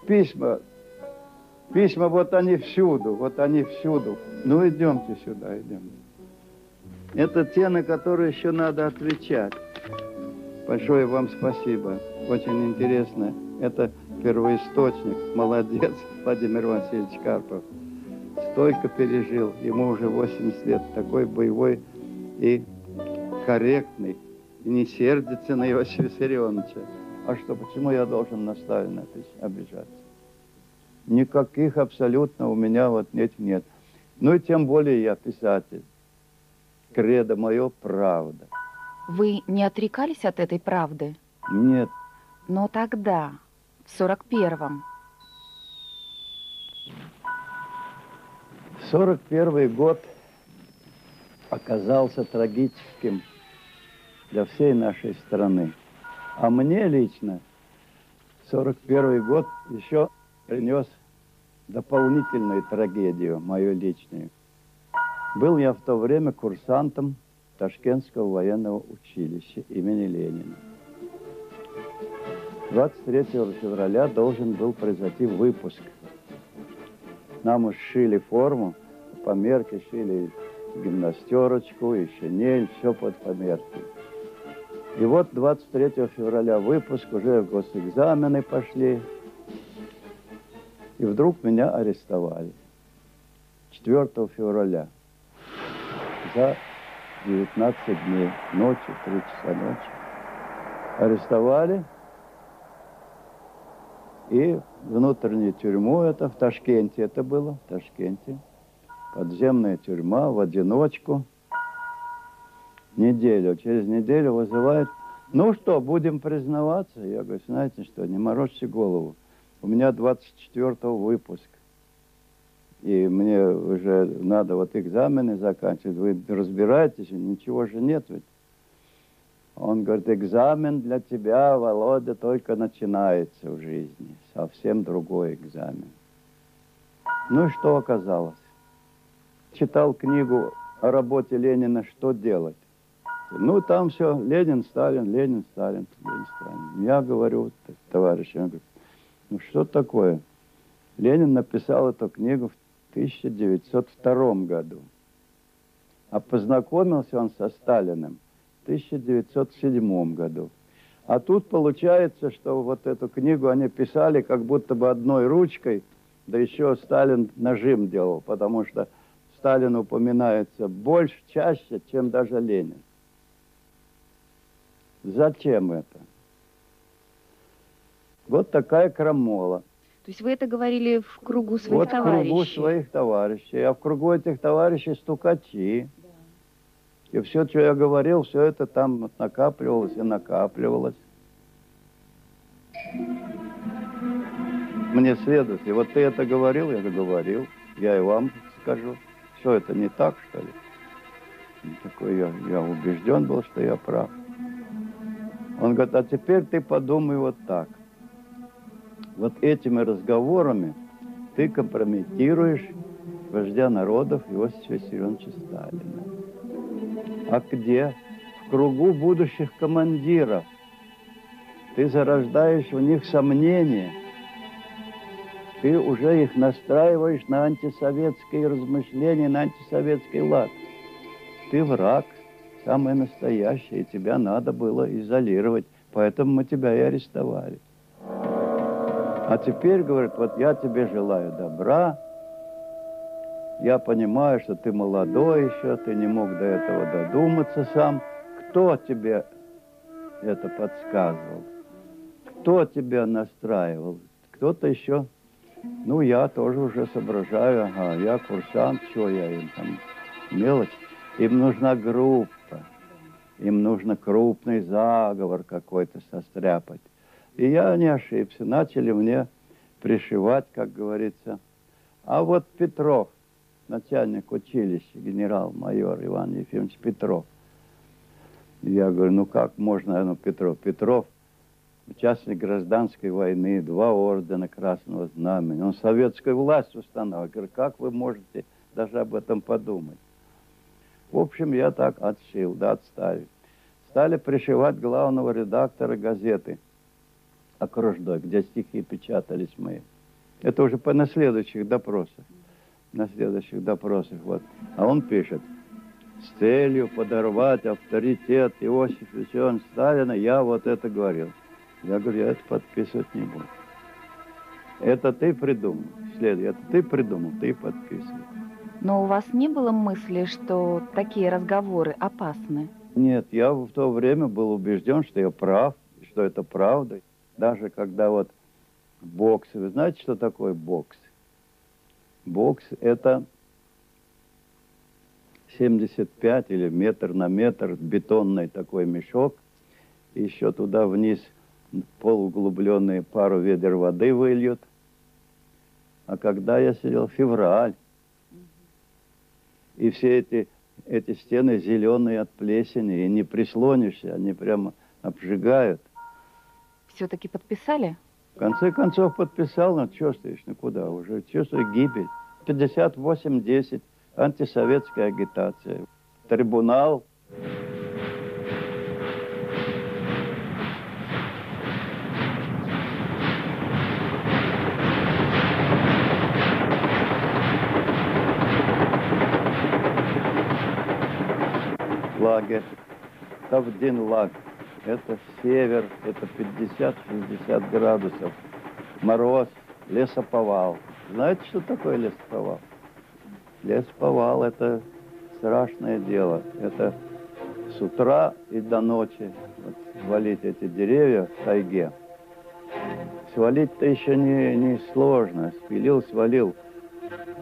письма. Письма, вот они всюду, вот они всюду. Ну, идемте сюда, идемте. Это те, на которые еще надо отвечать. Большое вам спасибо. Очень интересно. Это первоисточник. Молодец, Владимир Васильевич Карпов. Столько пережил. Ему уже 80 лет. Такой боевой и корректный. И не сердится на Иосифа Виссарионовича. А что, почему я должен на Сталина обижаться? Никаких абсолютно у меня вот нет. Ну и тем более я писатель. Кредо мое — правда. Вы не отрекались от этой правды? Нет. Но тогда, в 41-м. 41-й год оказался трагическим для всей нашей страны. А мне лично 41-й год еще принес дополнительную трагедию, мою личную. Был я в то время курсантом Ташкентского военного училища имени Ленина. 23 февраля должен был произойти выпуск. Нам уж шили форму, по мерке шили гимнастерочку и шинель, все под померки. И вот 23 февраля выпуск, уже госэкзамены пошли. И вдруг меня арестовали. 4 февраля. За 19 дней, ночью, 3 часа ночи. Арестовали. И внутреннюю тюрьму, это в Ташкенте это было, в Ташкенте. Подземная тюрьма в одиночку. Неделю. Через неделю вызывают. Ну что, будем признаваться? Я говорю, знаете что, не морочьте голову. У меня 24-го выпуск. И мне уже надо вот экзамены заканчивать. Вы разбираетесь, ничего же нет ведь. Он говорит, экзамен для тебя, Володя, только начинается в жизни. Совсем другой экзамен. Ну и что оказалось? Читал книгу о работе Ленина «Что делать?». Ну, там все, Ленин, Сталин, Ленин, Сталин, Ленин, Сталин. Я говорю, товарищ, я говорю, ну что такое? Ленин написал эту книгу в 1902 году. А познакомился он со Сталиным в 1907 году. А тут получается, что вот эту книгу они писали как будто бы одной ручкой, да еще Сталин нажим делал, потому что Сталин упоминается больше, чаще, чем даже Ленин. Зачем это? Вот такая крамола. То есть вы это говорили в кругу своих товарищей? В кругу своих товарищей. А в кругу этих товарищей стукачи. Да. И все, что я говорил, все это там вот накапливалось и накапливалось. Мне следователь, вот ты это говорил, я говорил. Я и вам скажу. Что, это не так, что ли? Такой я убежден был, что я прав. Он говорит, а теперь ты подумай вот так. Вот этими разговорами ты компрометируешь вождя народов Иосифа Виссарионовича Сталина. А где? В кругу будущих командиров. Ты зарождаешь у них сомнения. Ты уже их настраиваешь на антисоветские размышления, на антисоветский лад. Ты враг, самый настоящий, и тебя надо было изолировать. Поэтому мы тебя и арестовали. А теперь, говорит, вот я тебе желаю добра. Я понимаю, что ты молодой еще, ты не мог до этого додуматься сам. Кто тебе это подсказывал? Кто тебя настраивал? Кто-то еще... Ну, я тоже уже соображаю, ага, я курсант, что я им там, мелочь. Им нужна группа, им нужно крупный заговор какой-то состряпать. И я не ошибся, начали мне пришивать, как говорится. А вот Петров, начальник училища, генерал-майор Иван Ефимович Петров. Я говорю, ну как можно, ну Петров, участник гражданской войны, 2 ордена Красного Знамени. Он советскую власть устанавливает. Говорю, как вы можете даже об этом подумать? В общем, я так отшил, да, отставил. Стали пришивать главного редактора газеты окружной, где стихи печатались мои. Это уже на следующих допросах. На следующих допросах. Вот. А он пишет: с целью подорвать авторитет Иосифа Виссарионовича Сталина я вот это говорил. Я говорю, я это подписывать не буду. Это ты придумал. Это ты придумал, ты подписывай. Но у вас не было мысли, что такие разговоры опасны? Нет, я в то время был убежден, что я прав, что это правда. Даже когда вот бокс, вы знаете, что такое бокс? Бокс – это 75 или метр на метр бетонный такой мешок. Еще туда вниз полуглубленные пару ведер воды выльют. А когда я сидел, февраль, и все эти стены зеленые от плесени, и не прислонишься, они прямо обжигают. Все-таки подписали? В конце концов подписал, но чувствуешь, ну куда уже, чувствую гибель. 58-10, антисоветская агитация, трибунал. Лагерь, Тавдин-Лаг. Это север, это 50-60 градусов. Мороз, лесоповал. Знаете, что такое лесоповал? Лесоповал – это страшное дело. Это с утра и до ночи вот, свалить эти деревья в тайге. Свалить-то еще не сложно. Спилил, свалил,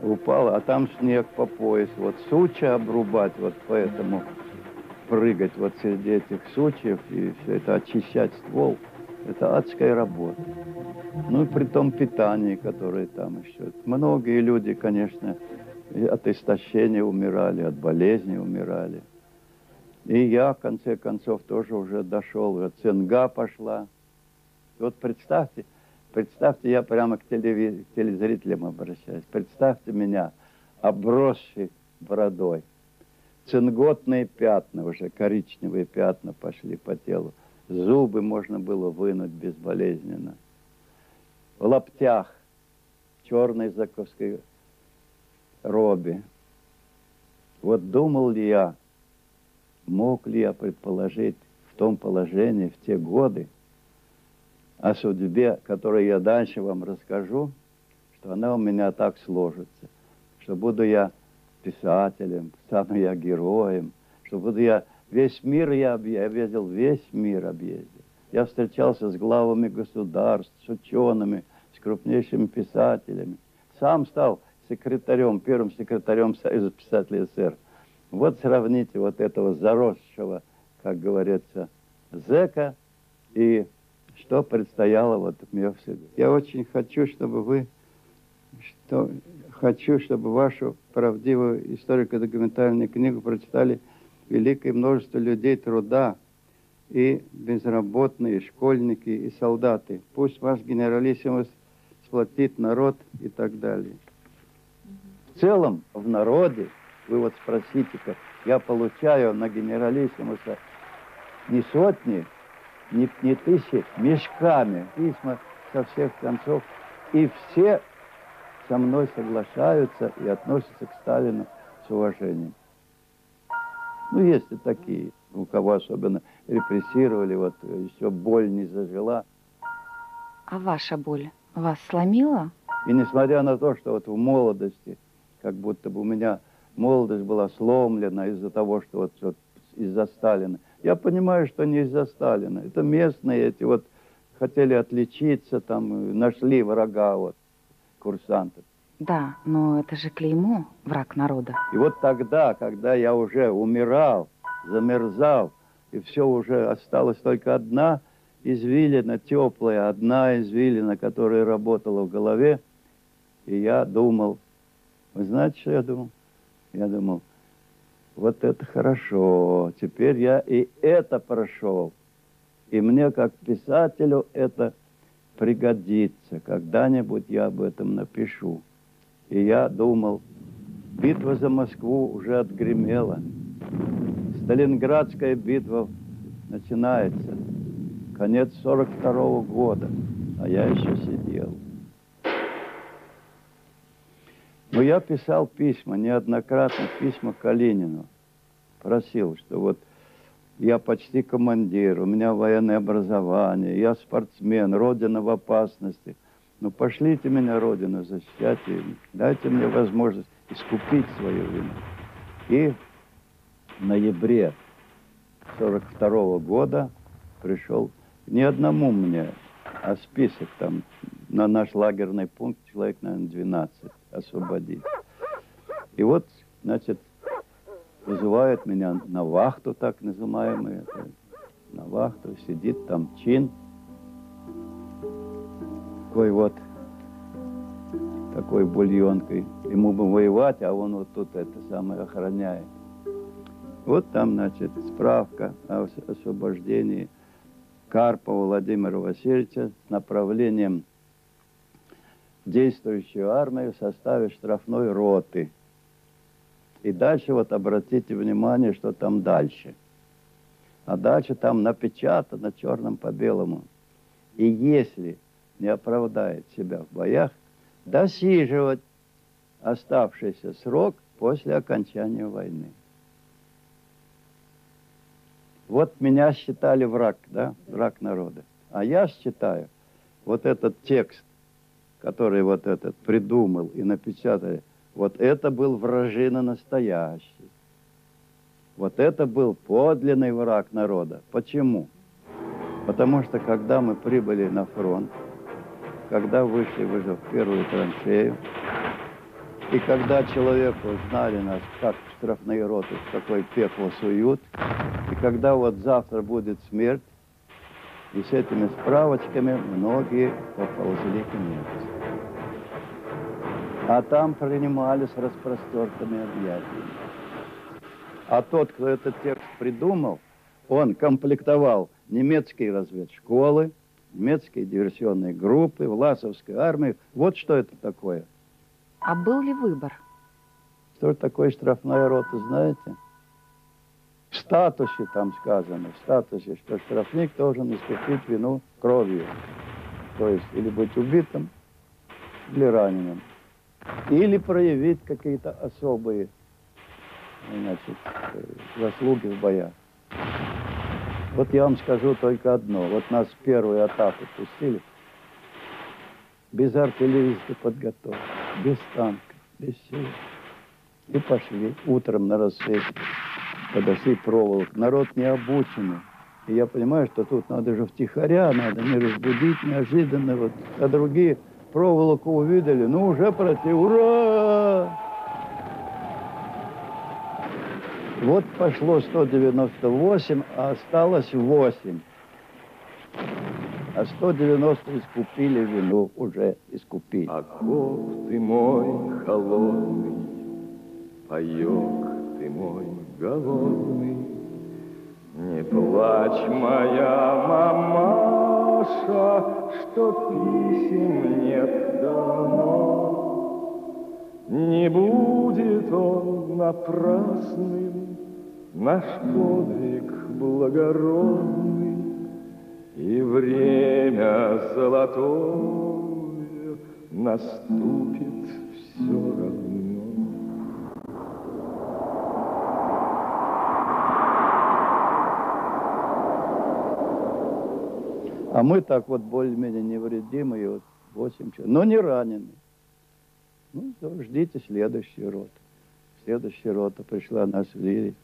упал, а там снег по пояс. Вот сучья обрубать, вот поэтому прыгать вот среди этих сучьев и все это очищать ствол, это адская работа. Ну и при том питании, которое там еще. Многие люди, конечно, от истощения умирали, от болезней умирали. И я, в конце концов, тоже уже дошел, вот цинга пошла. Вот представьте, я прямо к телезрителям обращаюсь. Представьте меня, обросший бородой. Цинготные пятна, уже коричневые пятна пошли по телу. Зубы можно было вынуть безболезненно. В лаптях, в черной заковской робе. Вот думал ли я, мог ли я предположить в том положении, в те годы, о судьбе, которую я дальше вам расскажу, что она у меня так сложится, что буду я писателем, стану я героем, что буду я весь мир я объездил, весь мир объездил. Я встречался с главами государств, с учеными, с крупнейшими писателями. Сам стал секретарем, первым секретарем Союза писателей СССР. Вот сравните вот этого заросшего, как говорится, зэка и что предстояло вот мне в суде. Я очень хочу, чтобы вы, чтобы вашу правдивую историко-документальную книгу прочитали великое множество людей труда, и безработные, и школьники, и солдаты. Пусть ваш генералиссимус сплотит народ и так далее. В целом, в народе, вы вот спросите-ка, я получаю на генералиссимуса не сотни, не тысячи, мешками письма со всех концов, и все со мной соглашаются и относятся к Сталину с уважением. Ну, есть и такие, у кого особенно репрессировали, вот еще боль не зажила. А ваша боль вас сломила? И несмотря на то, что вот в молодости, как будто бы у меня молодость была сломлена из-за того, что вот из-за Сталина. Я понимаю, что не из-за Сталина. Это местные эти вот хотели отличиться, там нашли врага вот, курсантов. Да, но это же клеймо, враг народа. И вот тогда, когда я уже умирал, замерзал, и все уже осталась только одна извилина теплая, одна извилина, которая работала в голове, и я думал, вы знаете, что я думал? Я думал, вот это хорошо, теперь я и это прошел. И мне, как писателю, это пригодится. Когда-нибудь я об этом напишу. И я думал, битва за Москву уже отгремела. Сталинградская битва начинается. Конец 42-го года, а я еще сидел. Но я писал письма, неоднократно письма Калинину. Просил, что вот я почти командир, у меня военное образование, я спортсмен, Родина в опасности. Ну пошлите меня, Родину, защищать, и дайте мне возможность искупить свою вину. И в ноябре 1942 года пришел не одному мне, а список там на наш лагерный пункт человек, наверное, 12 освободить. И вот, значит, вызывают меня на вахту, так называемую, на вахту, сидит там чин, такой вот, такой бульонкой. Ему бы воевать, а он вот тут это самое охраняет. Вот там, значит, справка о освобождении Карпова Владимира Васильевича с направлением в действующую армию в составе штрафной роты. И дальше вот обратите внимание, что там дальше. А дальше там напечатано черным по белому. И если не оправдает себя в боях, досиживать оставшийся срок после окончания войны. Вот меня считали враг, да, враг народа. А я считаю, вот этот текст, который вот этот придумал и напечатали, вот это был вражина настоящий. Вот это был подлинный враг народа. Почему? Потому что когда мы прибыли на фронт, когда вышли уже в первую траншею, и когда человеку знали нас, как в штрафные роты, в какое пекло суют, и когда вот завтра будет смерть, и с этими справочками многие поползли к немцам. А там принимали с распростертыми объятиями. А тот, кто этот текст придумал, он комплектовал немецкие разведшколы, немецкие диверсионные группы, Власовскую армию. Вот что это такое. А был ли выбор? Что такое штрафная рота, знаете? В статусе там сказано, в статусе, что штрафник должен искупить вину кровью. То есть или быть убитым, или раненым. Или проявить какие-то особые, значит, заслуги в боях. Вот я вам скажу только одно. Вот нас в первую атаку пустили без артиллерийской подготовки, без танков, без всего. И пошли утром на рассвете. Подошли проволок. Народ не обученный. И я понимаю, что тут надо же втихаря, надо не разбудить неожиданно. Вот. А другие проволоку увидели, ну уже против. Ура! Вот пошло 198, а осталось 8. А 190 искупили вину, уже искупили. Окоп ты мой холодный, паёк ты мой голодный. Не плачь, моя мамаша, что писем нет давно. Не будет он напрасным, наш подвиг благородный. И время золотое наступит все равно. А мы так вот более-менее невредимые, вот 8 человек, но не ранены. Ну, ждите следующую роту. Следующая рота пришла, нас ввели.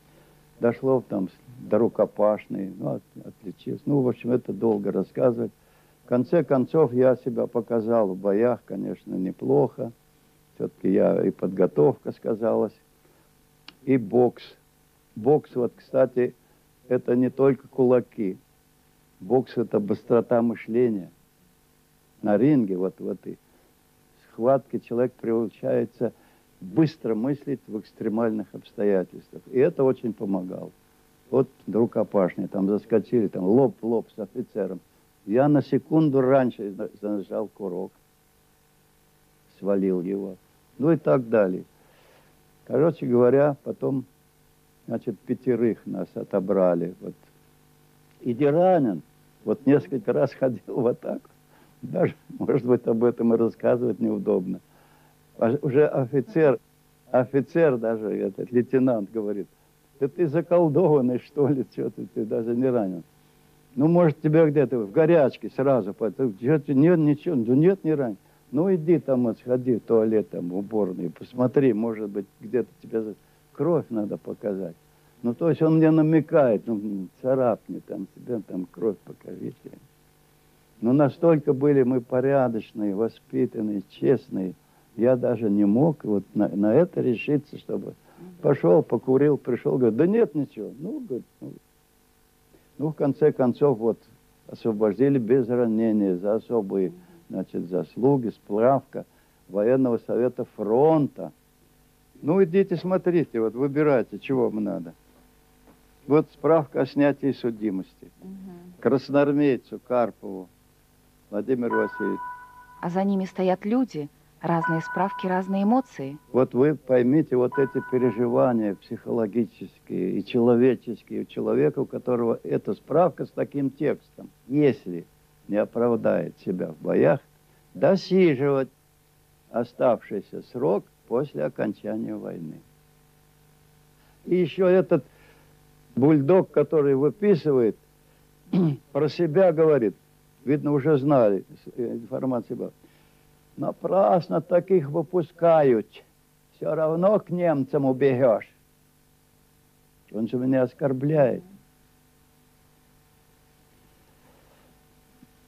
Дошло там до рукопашной, ну, отличился. Ну, в общем, это долго рассказывать. В конце концов, я себя показал в боях, конечно, неплохо. Все-таки я и подготовка сказалась, и бокс. Бокс, вот, кстати, это не только кулаки. Бокс – это быстрота мышления. На ринге, вот в этой схватке человек приучается быстро мыслить в экстремальных обстоятельствах. И это очень помогало. Вот рукопашные, там заскочили, там лоб в лоб с офицером. Я на секунду раньше зажал курок, свалил его. Ну и так далее. Короче говоря, потом, значит, 5 нас отобрали. Вот. И Диранин вот несколько раз ходил в атаку. Даже, может быть, об этом и рассказывать неудобно. Уже офицер даже, этот лейтенант говорит, да ты заколдованный, что ли, что ты даже не ранен. Ну, может, тебя где-то в горячке сразу, нет, ничего, нет, не ранен. Ну, иди там, вот, сходи в туалет, там, в уборную, посмотри, может быть, где-то тебе кровь надо показать. Ну, то есть он мне намекает, ну, царапни там, тебе там кровь покажите. Но настолько были мы порядочные, воспитанные, честные, я даже не мог вот на это решиться, чтобы пошел, покурил, пришел, говорит, да нет ничего. Ну, говорит, ну, в конце концов, вот, освободили без ранения за особые, значит, заслуги, справка военного совета фронта. Ну, идите, смотрите, вот, выбирайте, чего вам надо. Вот справка о снятии судимости. Красноармейцу Карпову Владимиру Васильевичу. А за ними стоят люди, разные справки, разные эмоции. Вот вы поймите вот эти переживания психологические и человеческие у человека, у которого эта справка с таким текстом, если не оправдает себя в боях, досиживать оставшийся срок после окончания войны. И еще этот бульдог, который выписывает, про себя говорит, видно, уже знали, информация была. Напрасно таких выпускают. Все равно к немцам убегешь. Он же меня оскорбляет.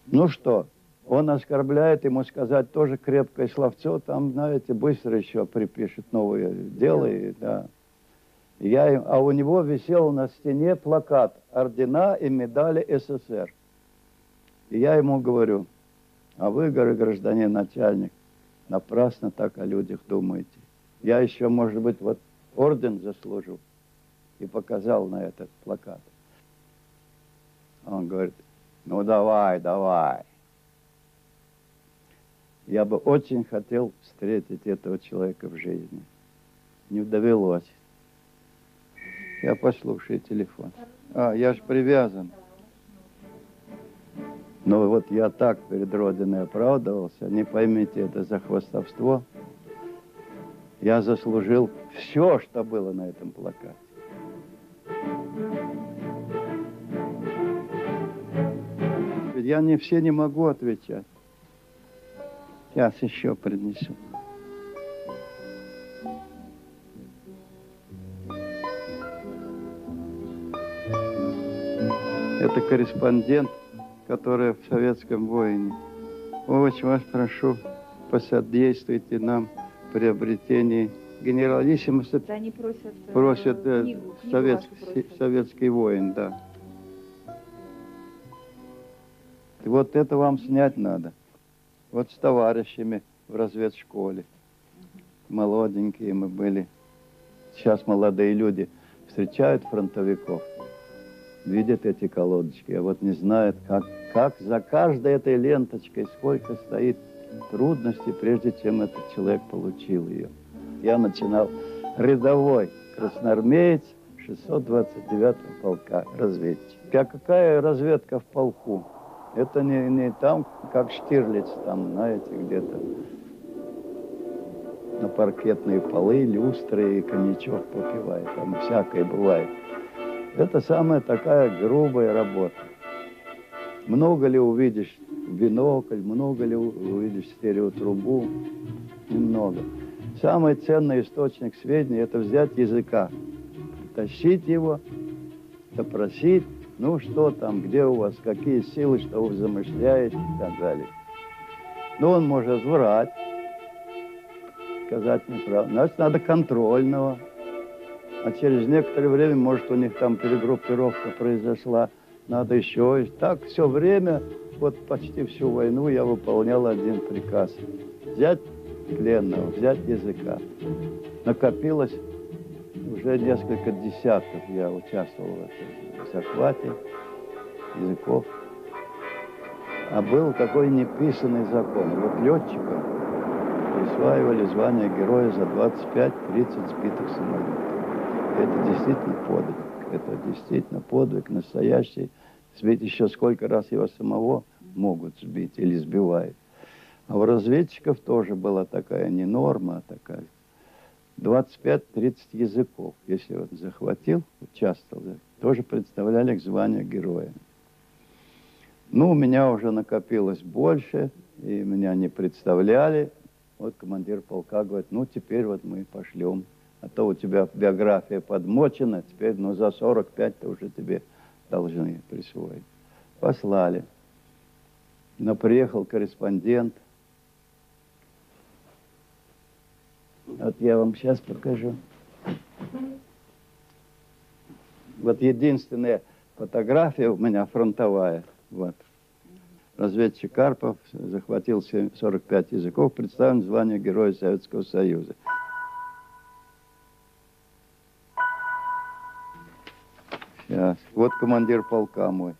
Ну что, он оскорбляет, ему сказать тоже крепкое словцо, там, знаете, быстро еще припишет новое дело. И, да. А у него висел на стене плакат «Ордена и медали СССР». И я ему говорю, а вы, гражданин начальник, напрасно так о людях думаете. Я еще, может быть, вот орден заслужу. И показал на этот плакат. Он говорит, ну давай, давай. Я бы очень хотел встретить этого человека в жизни. Не довелось. Я послушаю телефон. Я же привязан. Но вот я так перед Родиной оправдывался, не поймите это за хвастовство. Я заслужил все, что было на этом плакате. Ведь я не все не могу отвечать. Сейчас еще принесу. Это корреспондент, который в советском воине. Очень вас прошу, посодействуйте нам в приобретении генералиссимуса. Да, они просят книгу советский воин, да. И вот это вам снять надо. Вот с товарищами в разведшколе. Молоденькие мы были. Сейчас молодые люди встречают фронтовиков, видят эти колодочки, а вот не знают, как за каждой этой ленточкой сколько стоит трудностей, прежде чем этот человек получил ее. Я начинал рядовой красноармеец 629-го полка, разведчик. А какая разведка в полку? Это не там, как Штирлиц, там, знаете, где-то на паркетные полы, люстры и коньячок попивает. Там всякое бывает. Это самая такая грубая работа. Много ли увидишь бинокль, много ли увидишь стереотрубу? Немного. Самый ценный источник сведений – это взять языка, тащить его, допросить, ну что там, где у вас, какие силы, что вы замышляете и так далее. Ну, он может врать, сказать неправду. Значит, надо контрольного. А через некоторое время, может, у них там перегруппировка произошла, надо еще. И так все время, вот почти всю войну я выполнял один приказ. Взять пленного, взять языка. Накопилось уже несколько десятков, я участвовал в этом захвате языков. А был такой неписанный закон. Вот летчикам присваивали звание героя за 25-30 сбитых самолетов. Это действительно подвиг. Это действительно подвиг настоящий. Ведь еще сколько раз его самого могут сбить или сбивают. А у разведчиков тоже была такая не норма, а такая 25-30 языков. Если вот захватил, участвовал, тоже представляли к званию героя. Ну, у меня уже накопилось больше, и меня не представляли. Вот командир полка говорит, ну, теперь вот мы пошлем. А то у тебя биография подмочена, теперь, ну, за 45-то уже тебе должны присвоить. Послали. Но приехал корреспондент. Вот я вам сейчас покажу. Вот единственная фотография у меня фронтовая. Вот. Разведчик Карпов захватил 45 языков, представлен в звании Героя Советского Союза. Сейчас. Вот командир полка мой.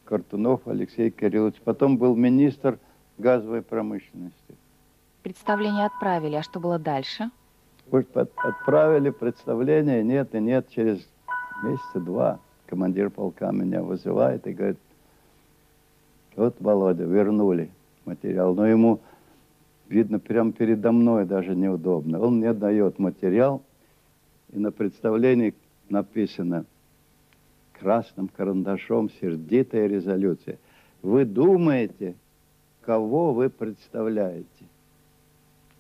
Картунов Алексей Кириллович. Потом был министр газовой промышленности. Представление отправили, а что было дальше? Отправили представление, нет и нет, через месяца 2 командир полка меня вызывает и говорит, вот, Володя, вернули материал, но ему, видно, прямо передо мной даже неудобно. Он мне дает материал, и на представлении написано красным карандашом сердитая резолюция. Вы думаете, кого вы представляете?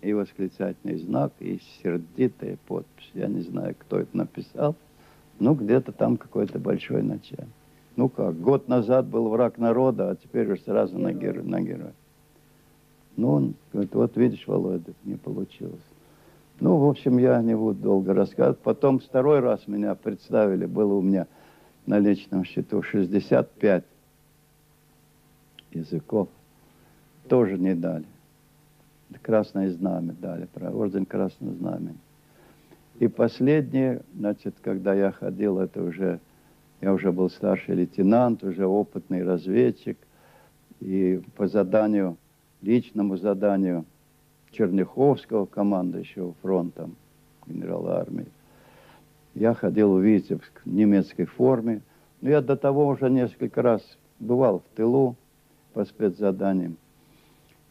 И восклицательный знак, и сердитая подпись. Я не знаю, кто это написал. Ну, где-то там какой-то большой начальник. Ну как, год назад был враг народа, а теперь уж сразу на героя. Ну, он говорит, вот видишь, Володя, не получилось. Ну, в общем, я не буду долго рассказывать. Потом второй раз меня представили, было у меня на личном счету 65 языков. Тоже не дали. Красное знамя дали, орден Красного Знамени. И последнее, значит, когда я ходил, я уже был старший лейтенант, уже опытный разведчик. И по заданию, личному заданию Черняховского, командующего фронтом, генерала армии, я ходил в Витебск в немецкой форме. Но я до того уже несколько раз бывал в тылу по спецзаданиям.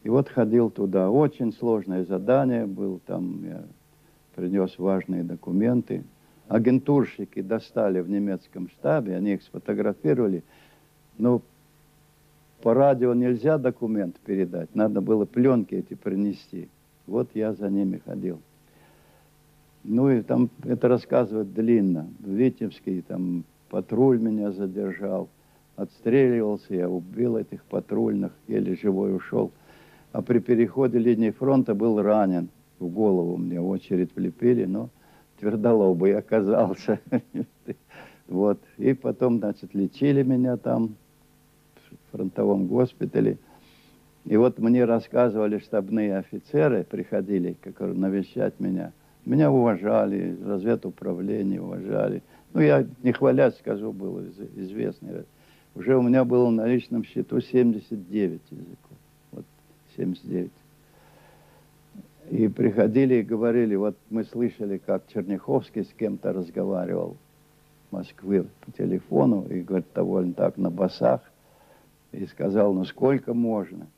И вот ходил туда. Очень сложное задание было. Там я принес важные документы. Агентурщики достали в немецком штабе, они их сфотографировали. Но по радио нельзя документ передать. Надо было пленки эти принести. Вот я за ними ходил. Ну и там это рассказывать длинно. В Витебске там патруль меня задержал. Отстреливался, я убил этих патрульных, еле живой ушел. А при переходе линии фронта был ранен. В голову мне очередь влепили, но твердолобый оказался. Вот. И потом, значит, лечили меня там, в фронтовом госпитале. И вот мне рассказывали штабные офицеры, приходили навещать меня. Меня уважали, разведуправление уважали. Ну, я, не хвалясь скажу, был известный. Уже у меня было на личном счету 79 языков. 79. И приходили и говорили, вот мы слышали, как Черняховский с кем-то разговаривал в Москве по телефону, и, говорит, довольно так на басах, и сказал, ну сколько можно?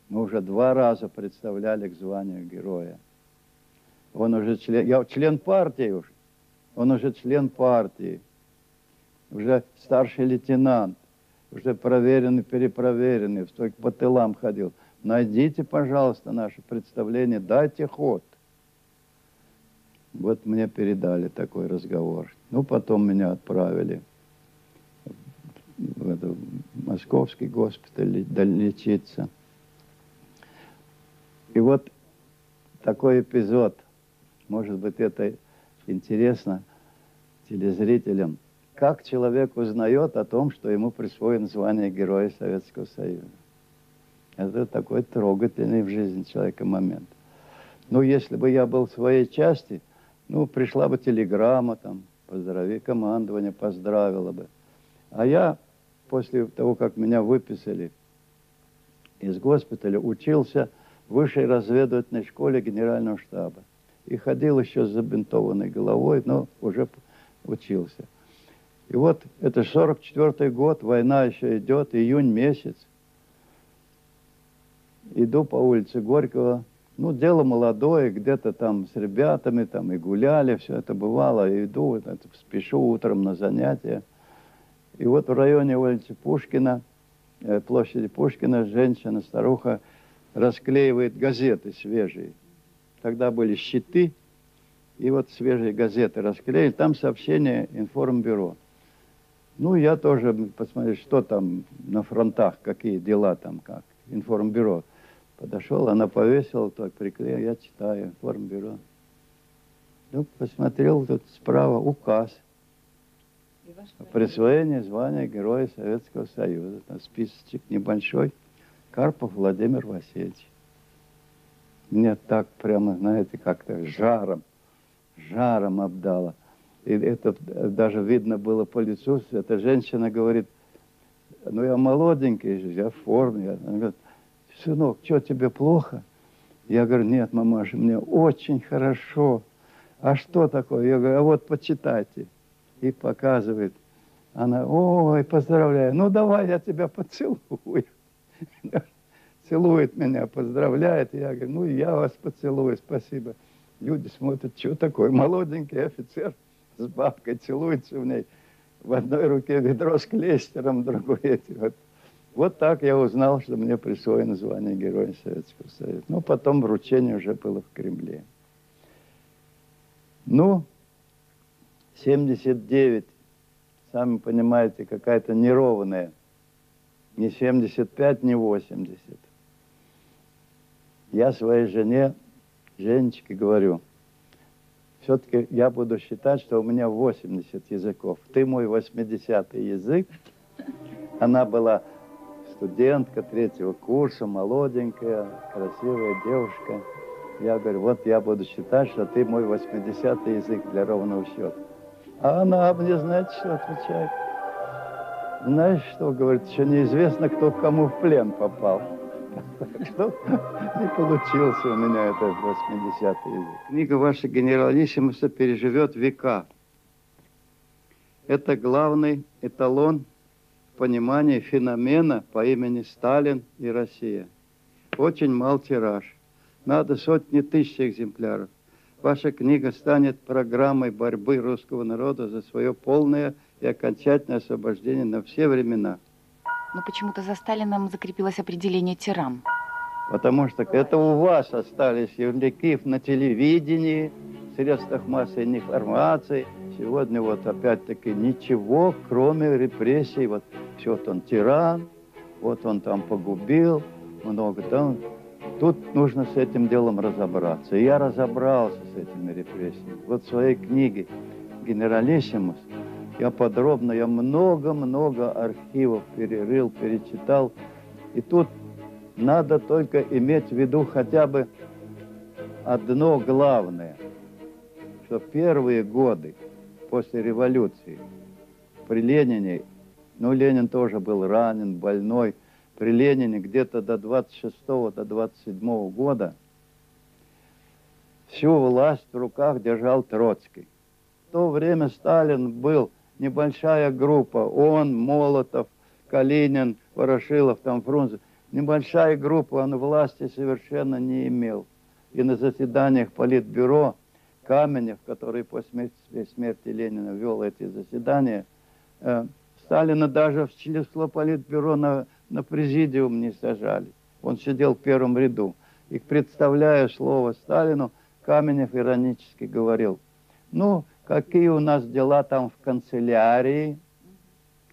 Мы уже 2 раза представляли к званию героя. Он уже член партии уже, он уже член партии, уже старший лейтенант, уже проверенный, перепроверенный, столько по тылам ходил. Найдите, пожалуйста, наше представление, дайте ход. Вот мне передали такой разговор. Ну, потом меня отправили в московский госпиталь лечиться. И вот такой эпизод, может быть, это интересно телезрителям, как человек узнает о том, что ему присвоено звание Героя Советского Союза. Это такой трогательный в жизни человека момент. Ну, если бы я был в своей части, ну, пришла бы телеграмма, там, командование поздравило бы. А я, после того, как меня выписали из госпиталя, учился в высшей разведывательной школе генерального штаба. И ходил еще с забинтованной головой, но уже учился. И вот это 44-й год, война еще идет, июнь месяц. Иду по улице Горького. Ну, дело молодое, где-то там с ребятами там и гуляли, все это бывало. И иду, вот это, спешу утром на занятия. И вот в районе улицы Пушкина, площади Пушкина, женщина, старуха, расклеивает газеты свежие. Тогда были щиты, и вот свежие газеты расклеили. Там сообщение информбюро. Ну, я тоже посмотрел, что там на фронтах, какие дела там, как. Информбюро. Подошел, она повесила, так приклеил, я читаю, информбюро. Ну, посмотрел, тут справа указ о присвоении звания Героя Советского Союза. Там списочек небольшой. Карпов Владимир Васильевич. Мне так прямо, знаете, как-то жаром обдало. И это даже видно было по лицу. Эта женщина говорит, ну я молоденький, я в форме. Она говорит, сынок, что, тебе плохо? Я говорю, нет, мамаша, мне очень хорошо. А что такое? Я говорю, а вот почитайте. И показывает. Она, ой, поздравляю. Ну давай я тебя поцелую. Целует меня, поздравляет. Я говорю, ну я вас поцелую, спасибо. Люди смотрят, что такое? Молоденький офицер с бабкой целуется в ней. В одной руке ведро с клейстером, в другой эти вот. Вот так я узнал, что мне присвоено звание Героя Советского Союза. Ну, потом вручение уже было в Кремле. Ну, 79, сами понимаете, какая-то неровная. Ни 75, ни 80. Я своей жене, Женечке, говорю, все-таки я буду считать, что у меня 80 языков. Ты мой 80-й язык. Она была студентка 3-го курса, молоденькая, красивая девушка. Я говорю, вот я буду считать, что ты мой 80-й язык для ровного счета. А она мне, знаете, что отвечает? Знаешь что, говорит, еще неизвестно, кто к кому в плен попал. Так что не получился у меня этот 80-й язык. Книга ваша «Генералиссимуса» переживет века. Это главный эталон понимания феномена по имени Сталин и Россия. Очень мал тираж. Надо сотни тысяч экземпляров. Ваша книга станет программой борьбы русского народа за свое полное и окончательное освобождение на все времена. Но почему-то за Сталином закрепилось определение тиран. Потому что это у вас остались ярлыки на телевидении, в средствах массовой информации. Сегодня вот опять-таки ничего, кроме репрессий. Вот вот он тиран, вот он там погубил, много там. Тут нужно с этим делом разобраться. И я разобрался с этими репрессиями. Вот в своей книге «Генералиссимус» я подробно, я много-много архивов перерыл, перечитал. И тут надо только иметь в виду хотя бы одно главное, что первые годы после революции при Ленине, ну, Ленин тоже был ранен, больной, при Ленине где-то до 26-го, до 27-го года всю власть в руках держал Троцкий. В то время Сталин был небольшая группа, он, Молотов, Калинин, Ворошилов, там Фрунзе. Небольшая группа, он власти совершенно не имел. И на заседаниях Политбюро Каменев, который после смерти Ленина вел эти заседания, Сталина даже в число Политбюро на президиум не сажали. Он сидел в первом ряду. И, представляя слово Сталину, Каменев иронически говорил, ну, какие у нас дела там в канцелярии,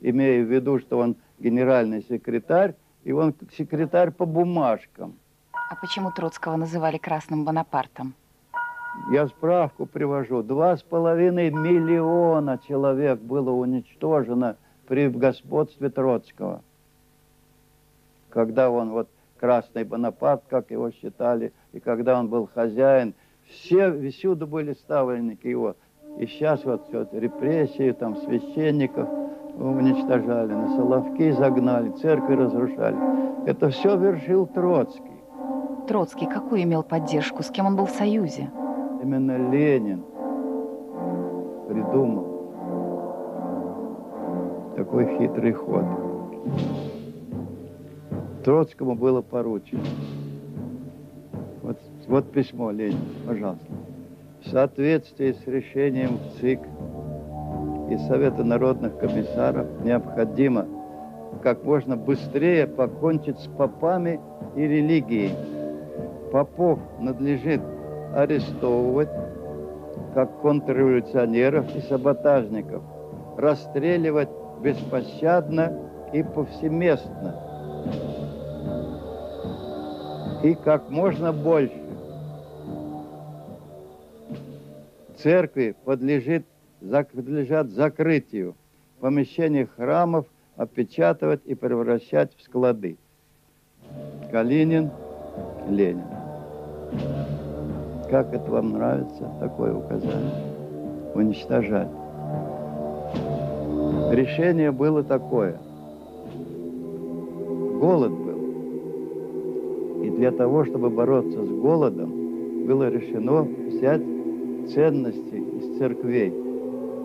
имея в виду, что он генеральный секретарь, и он секретарь по бумажкам. А почему Троцкого называли красным Бонапартом? Я справку привожу. 2,5 миллиона человек было уничтожено при господстве Троцкого. Когда он вот красный Бонапарт, как его считали, и когда он был хозяин, всюду были ставленники его. И сейчас вот все это, репрессии, там священников уничтожали, на Соловки загнали, церкви разрушали. Это все вершил Троцкий. Троцкий какую имел поддержку? С кем он был в союзе? Именно Ленин придумал такой хитрый ход. Троцкому было поручено Вот письмо Ленина, пожалуйста. В соответствии с решением ЦИК и Совета народных комиссаров необходимо как можно быстрее покончить с попами и религией. Попов надлежит арестовывать как контрреволюционеров и саботажников, расстреливать беспощадно и повсеместно, и как можно больше. Церкви подлежат закрытию, помещения храмов опечатывать и превращать в склады. Калинин, Ленин. Как это вам нравится, такое указание? Уничтожать. Решение было такое. Голод был. И для того, чтобы бороться с голодом, было решено взять ценности из церквей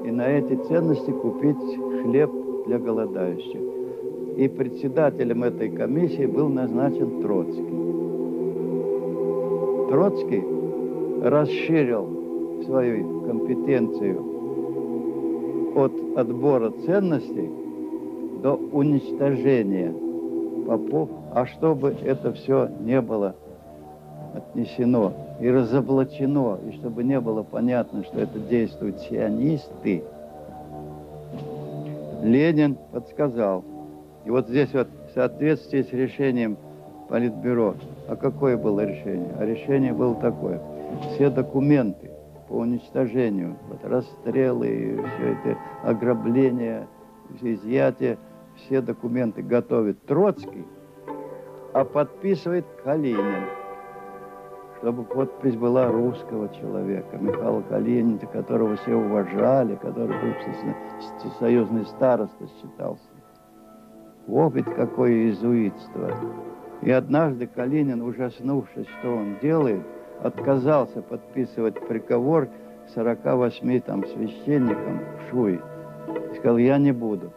и на эти ценности купить хлеб для голодающих. И председателем этой комиссии был назначен Троцкий. Троцкий расширил свою компетенцию от отбора ценностей до уничтожения попов, а чтобы это все не было отнесено и разоблачено, и чтобы не было понятно, что это действуют сионисты, Ленин подсказал. И вот здесь вот в соответствии с решением Политбюро, а какое было решение? А решение было такое. Все документы по уничтожению, вот расстрелы, все это ограбление, изъятие, все документы готовит Троцкий, а подписывает Калинин, чтобы подпись была русского человека, Михаила Калинина, которого все уважали, который был союзный староста считался. Вот ведь какое иезуитство. И однажды Калинин, ужаснувшись, что он делает, отказался подписывать приговор 48 там священникам в Шуе. И сказал, я не буду.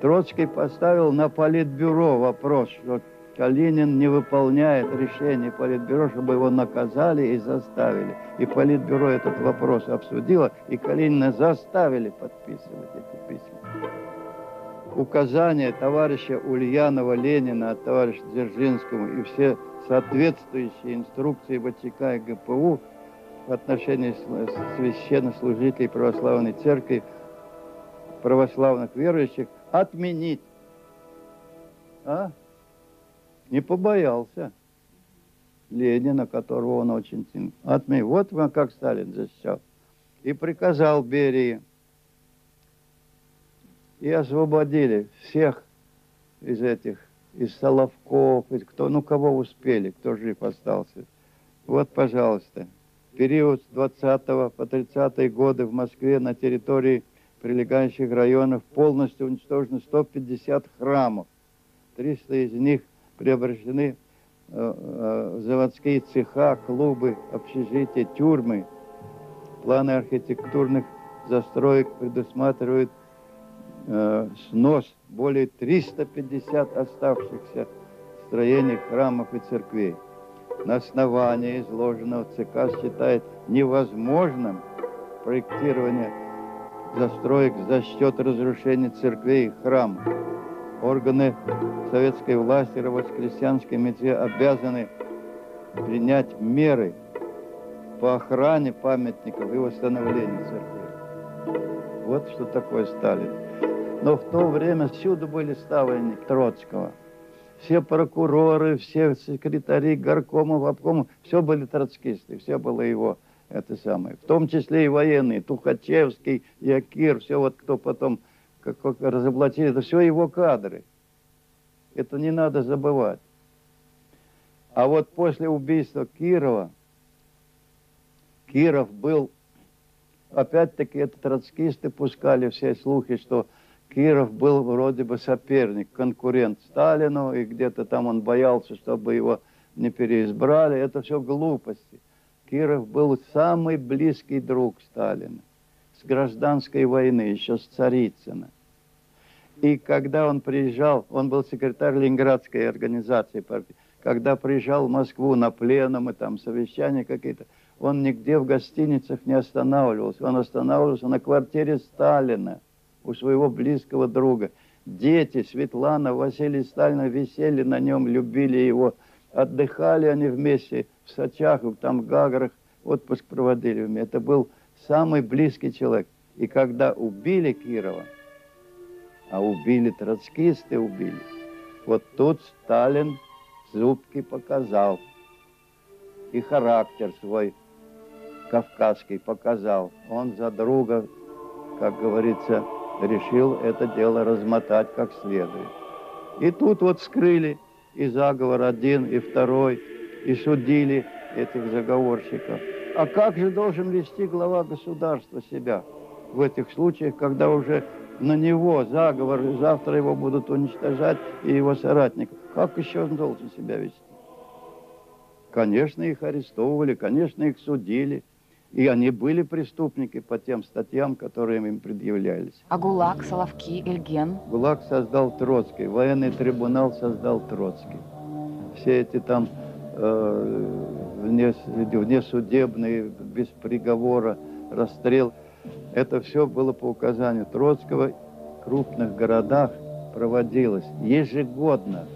Троцкий поставил на Политбюро вопрос, что Калинин не выполняет решение Политбюро, чтобы его наказали и заставили. И Политбюро этот вопрос обсудило, и Калинина заставили подписывать эти письма. Указания товарища Ульянова, Ленина, от товарища Дзержинского и все соответствующие инструкции ВЧК и ГПУ в отношении священнослужителей православной церкви, православных верующих отменить. А? Не побоялся Ленина, которого он очень ценил. Отменил. Вот как Сталин защищал. И приказал Берии. И освободили всех из этих, из Соловков, из кто, ну кого успели, кто жив остался. Вот, пожалуйста, период с 20 по 30-е годы в Москве на территории прилегающих районов полностью уничтожено 150 храмов. 300 из них преображены в заводские цеха, клубы, общежития, тюрьмы. Планы архитектурных застроек предусматривают снос более 350 оставшихся строений храмов и церквей. На основании изложенного ЦК считает невозможным проектирование застроек за счет разрушения церквей и храмов. Органы советской власти, рабоче-крестьянские митцы обязаны принять меры по охране памятников и восстановлению церквей. Вот что такое Сталин. Но в то время всюду были ставленники Троцкого. Все прокуроры, все секретари горкомов, обкомов, все были троцкисты, все было его, это самое. В том числе и военные, Тухачевский, Якир, все вот кто потом как разоблачили, это все его кадры. Это не надо забывать. А вот после убийства Кирова, Киров был, опять-таки, это троцкисты пускали все слухи, что Киров был вроде бы соперник, конкурент Сталину, и где-то там он боялся, чтобы его не переизбрали. Это все глупости. Киров был самый близкий друг Сталина. С гражданской войны, еще с Царицына. И когда он приезжал, он был секретарь Ленинградской организации партии. когда приезжал в Москву на пленумы, там совещания какие-то, он нигде в гостиницах не останавливался. Он останавливался на квартире Сталина, у своего близкого друга. Дети Светлана, Василий Сталина висели на нем, любили его. Отдыхали они вместе в Сочах, там в Гаграх, отпуск проводили вместе. Это был самый близкий человек. И когда убили Кирова, а убили троцкисты, убили, вот тут Сталин зубки показал. И характер свой кавказский показал. Он за друга, как говорится, решил это дело размотать как следует. И тут вот вскрыли и заговор один, и второй, и судили этих заговорщиков. А как же должен вести глава государства себя в этих случаях, когда уже на него заговор, завтра его будут уничтожать и его соратников? Как еще он должен себя вести? Конечно, их арестовывали, конечно, их судили. И они были преступники по тем статьям, которые им предъявлялись. А ГУЛАГ, Соловки, Ильген? ГУЛАГ создал Троцкий, военный трибунал создал Троцкий. Все эти там внесудебные, без приговора, расстрел. Это все было по указанию Троцкого. В крупных городах проводилось ежегодно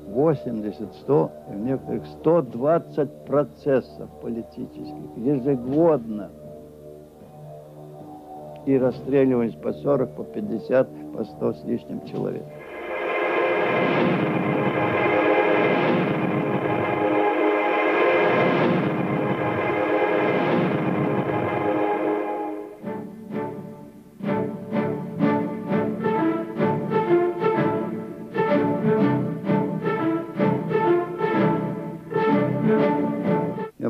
80, 100, в некоторых 120 процессов политических ежегодно. И расстреливались по 40, по 50, по 100 с лишним человек.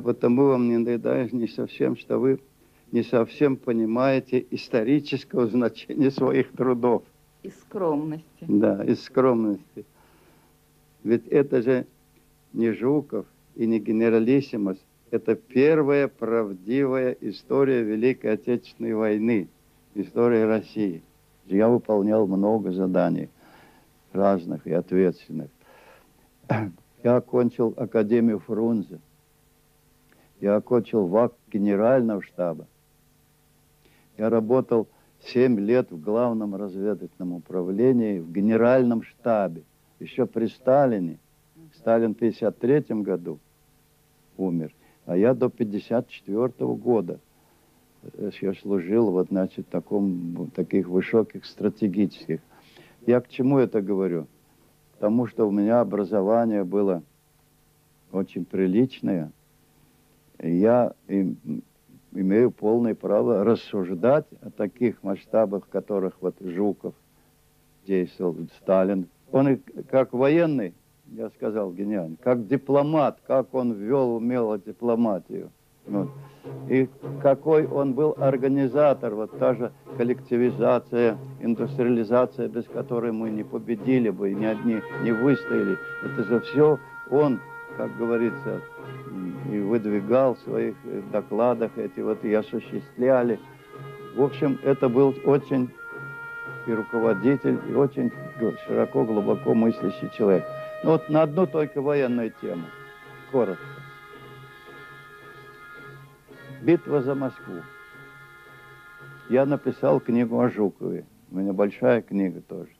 Потому вам не надоедает не совсем, что вы не совсем понимаете исторического значения своих трудов. Из скромности. Да, из скромности. Ведь это же не Жуков и не генералиссимус. Это первая правдивая история Великой Отечественной войны, история России. Я выполнял много заданий разных и ответственных. Я окончил Академию Фрунзе. Я окончил ВАК Генерального штаба. Я работал 7 лет в Главном разведывательном управлении, в Генеральном штабе. Еще при Сталине. Сталин в 1953 году умер, а я до 1954 года я служил вот, значит, таких высоких стратегических. Я к чему это говорю? Потому что у меня образование было очень приличное. Я имею полное право рассуждать о таких масштабах, в которых вот Жуков действовал, Сталин. Он и как военный, я сказал гениально, как дипломат, как он умел дипломатию. Вот. И какой он был организатор, вот та же коллективизация, индустриализация, без которой мы не победили бы, ни одни не выстояли. Это же все он, как говорится, и выдвигал в своих докладах эти вот и осуществляли. В общем, это был очень и руководитель, и очень широко, глубоко мыслящий человек. Ну вот на одну только военную тему, коротко. Битва за Москву. Я написал книгу о Жукове. У меня большая книга тоже.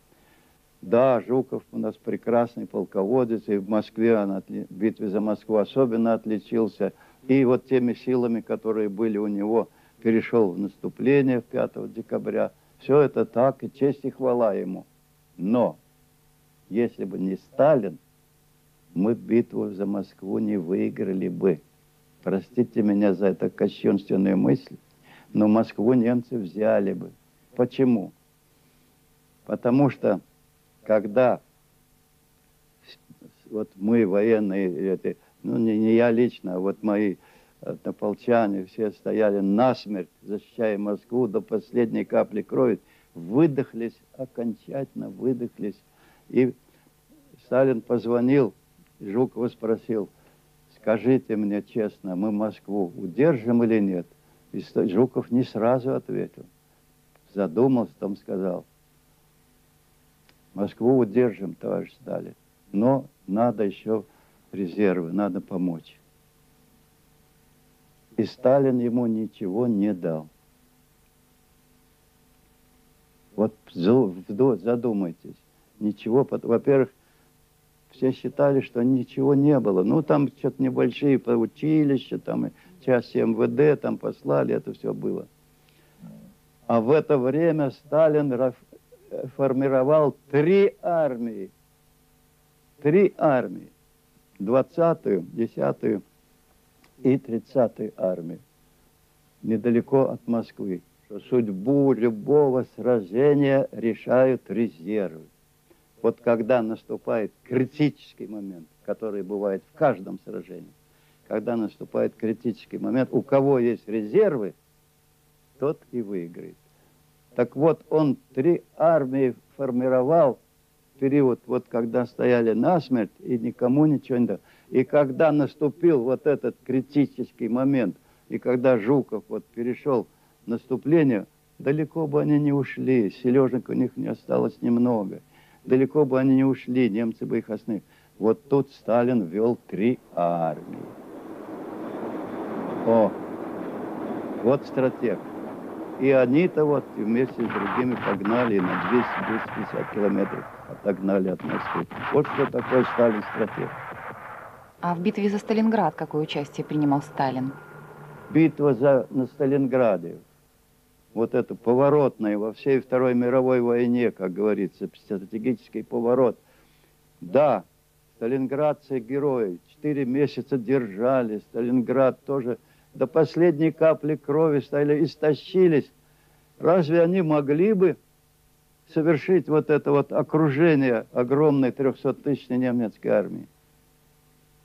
Да, Жуков у нас прекрасный полководец, и в Москве он в битве за Москву особенно отличился. И вот теми силами, которые были у него, перешел в наступление 5 декабря. Все это так, и честь и хвала ему. Но, если бы не Сталин, мы битву за Москву не выиграли бы. Простите меня за эту кощунственную мысль, но Москву немцы взяли бы. Почему? Потому что когда вот мы, военные, ну не я лично, а вот мои однополчане, все стояли насмерть, защищая Москву до последней капли крови, выдохлись, окончательно выдохлись. И Сталин позвонил, Жукова спросил: скажите мне честно, мы Москву удержим или нет? И Жуков не сразу ответил. Задумался, там сказал: Москву удержим, товарищ Сталин, но надо еще резервы, надо помочь. И Сталин ему ничего не дал. Вот задумайтесь. Ничего, во-первых, все считали, что ничего не было. Ну, там что-то небольшие училища, там части МВД там послали, это все было. А в это время Сталин формировал 3 армии. 3 армии. 20-ю, 10-ю и 30-ю армию. Недалеко от Москвы. Судьбу любого сражения решают резервы. Вот когда наступает критический момент, который бывает в каждом сражении, когда наступает критический момент, у кого есть резервы, тот и выиграет. Так вот, он 3 армии формировал в период, вот когда стояли насмерть, и никому ничего не дал. И когда наступил вот этот критический момент, и когда Жуков вот перешел к наступлению, далеко бы они не ушли, сележек у них не осталось немного. Далеко бы они не ушли, немцы бы их остановили. Вот тут Сталин ввел 3 армии. О, вот стратег. И они-то вот вместе с другими погнали на 200-250 километров, отогнали от Москвы. Вот что такое Сталин стратег. А в битве за Сталинград какое участие принимал Сталин? Битва на Сталинграде. Вот это поворотное во всей Второй мировой войне, как говорится, стратегический поворот. Да, сталинградцы герои, 4 месяца держали, Сталинград тоже до последней капли крови стояли, истощились. Разве они могли бы совершить вот это вот окружение огромной 300-тысячной немецкой армии?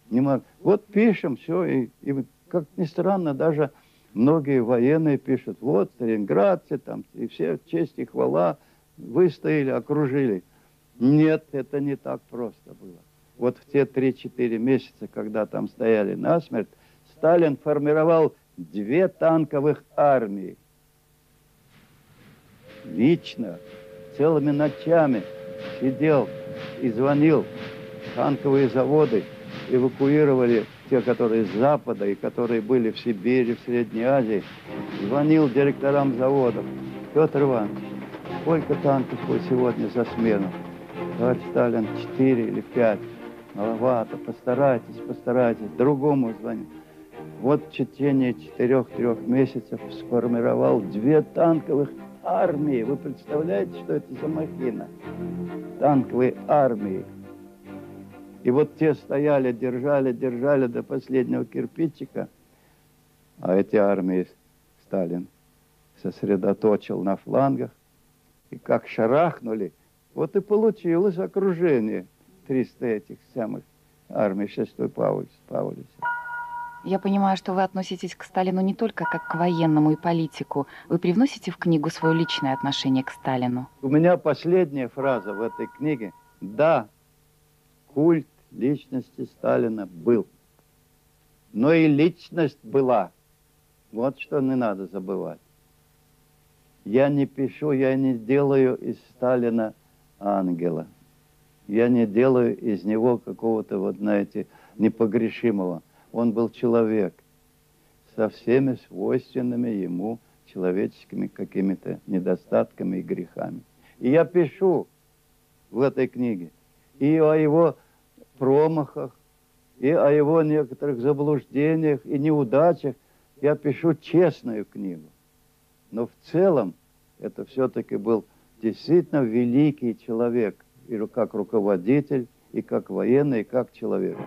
Не мог. Вот пишем все, и как ни странно, даже многие военные пишут, вот сталинградцы там, и все честь и хвала, выстояли, окружили. Нет, это не так просто было. Вот в те 3-4 месяца, когда там стояли насмерть, Сталин формировал 2 танковых армии. Лично, целыми ночами сидел и звонил в танковые заводы, эвакуировали те, которые с Запада и которые были в Сибири, в Средней Азии. Звонил директорам заводов. Петр Иванович, сколько танков вы сегодня за смену? Товарищ Сталин, 4 или 5. Маловато, постарайтесь. Другому звонил. Вот в течение 4-3 месяцев сформировал 2 танковых армии. Вы представляете, что это за махина? Танковые армии. И вот те стояли, держали до последнего кирпичика. А эти армии Сталин сосредоточил на флангах. И как шарахнули, вот и получилось окружение 300 этих самых армий 6-й Паулюса. Я понимаю, что вы относитесь к Сталину не только как к военному и политику. Вы привносите в книгу свое личное отношение к Сталину. У меня последняя фраза в этой книге. Да, культ личности Сталина был. Но и личность была. Вот что не надо забывать. Я не пишу, я не делаю из Сталина ангела. Я не делаю из него какого-то, вот знаете, непогрешимого. Он был человек со всеми свойственными ему человеческими какими-то недостатками и грехами. И я пишу в этой книге и о его промахах, и о его некоторых заблуждениях и неудачах. Я пишу честную книгу. Но в целом это все-таки был действительно великий человек, и как руководитель, и как военный, и как человек.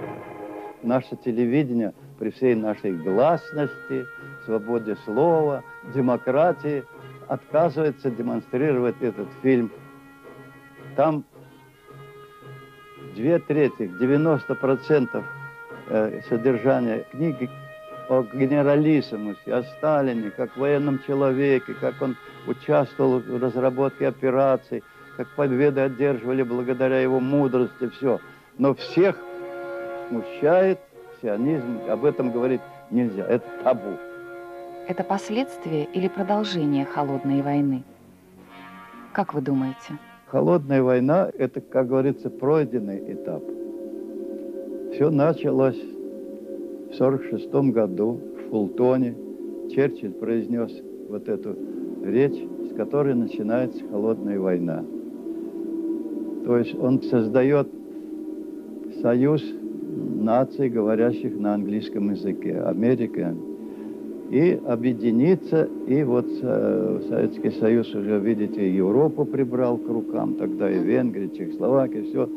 Наше телевидение при всей нашей гласности, свободе слова, демократии отказывается демонстрировать этот фильм. Там 2/3, 90% содержания книги о генералиссимусе, о Сталине, как военном человеке, как он участвовал в разработке операций, как победы одерживали благодаря его мудрости, все. Но всех смущает сионизм, об этом говорить нельзя, это табу. Это последствие или продолжение холодной войны? Как вы думаете? Холодная война – это, как говорится, пройденный этап. Все началось в 1946 году в Фултоне. Черчилль произнес вот эту речь, с которой начинается холодная война. То есть он создает союз наций, говорящих на английском языке, Америка, и объединиться, и вот Советский Союз уже, видите, Европу прибрал к рукам, тогда и Венгрия, Чехословакия, все,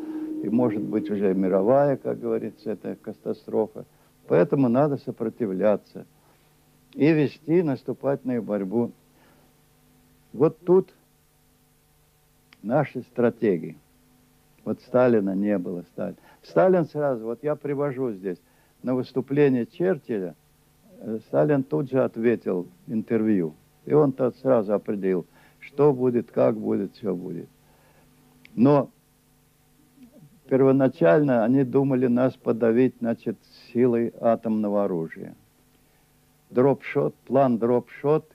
и может быть уже мировая, как говорится, это катастрофа. Поэтому надо сопротивляться и вести наступательную борьбу. Вот тут наши стратегии. Вот Сталина не было. Сталин сразу, вот я привожу здесь, на выступление Черчилля, Сталин тут же ответил интервью. И он тут сразу определил, что будет, как будет, все будет. Но первоначально они думали нас подавить, значит, силой атомного оружия. Дропшот, план дропшот,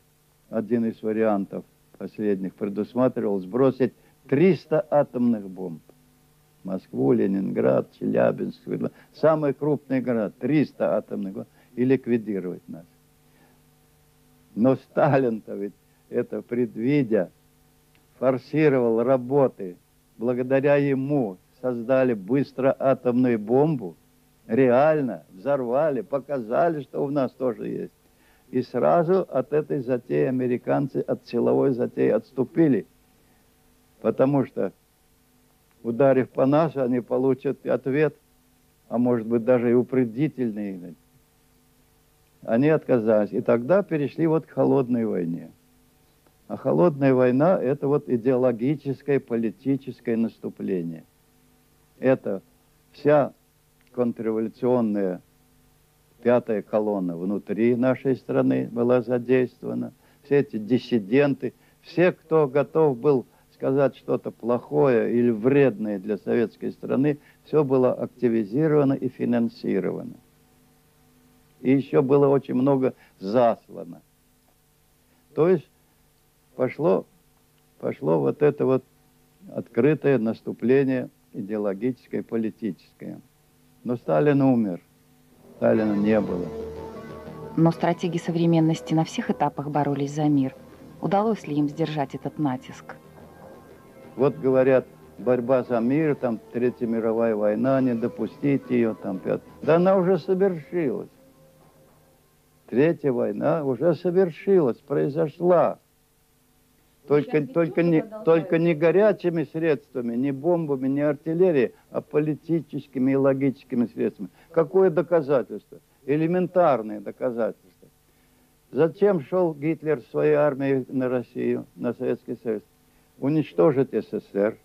один из вариантов последних, предусматривал сбросить 300 атомных бомб. Москву, Ленинград, Челябинск, самый крупный город, 300 атомных бомб, и ликвидировать нас. Но Сталин-то ведь это предвидя, форсировал работы. Благодаря ему создали быстро атомную бомбу, реально взорвали, показали, что у нас тоже есть. И сразу от этой затеи американцы, от силовой затеи отступили, потому что, ударив по нас, они получат ответ, а может быть даже и упредительный. Они отказались. И тогда перешли вот к холодной войне. А холодная война – это вот идеологическое, политическое наступление. Это вся контрреволюционная пятая колонна внутри нашей страны была задействована. Все эти диссиденты, все, кто готов был сказать что-то плохое или вредное для советской страны, все было активизировано и финансировано. И еще было очень много заслано. То есть пошло вот это вот открытое наступление идеологическое, политическое. Но Сталин умер. Сталина не было. Но стратеги современности на всех этапах боролись за мир. Удалось ли им сдержать этот натиск? Вот говорят, борьба за мир, там Третья мировая война, не допустить ее, там пятая. Да она уже совершилась. Третья война уже совершилась, произошла. Только не горячими средствами, не бомбами, не артиллерией, а политическими и логическими средствами. Какое доказательство? Элементарное доказательство. Зачем шел Гитлер своей армией на Россию, на Советский Союз? Уничтожить СССР,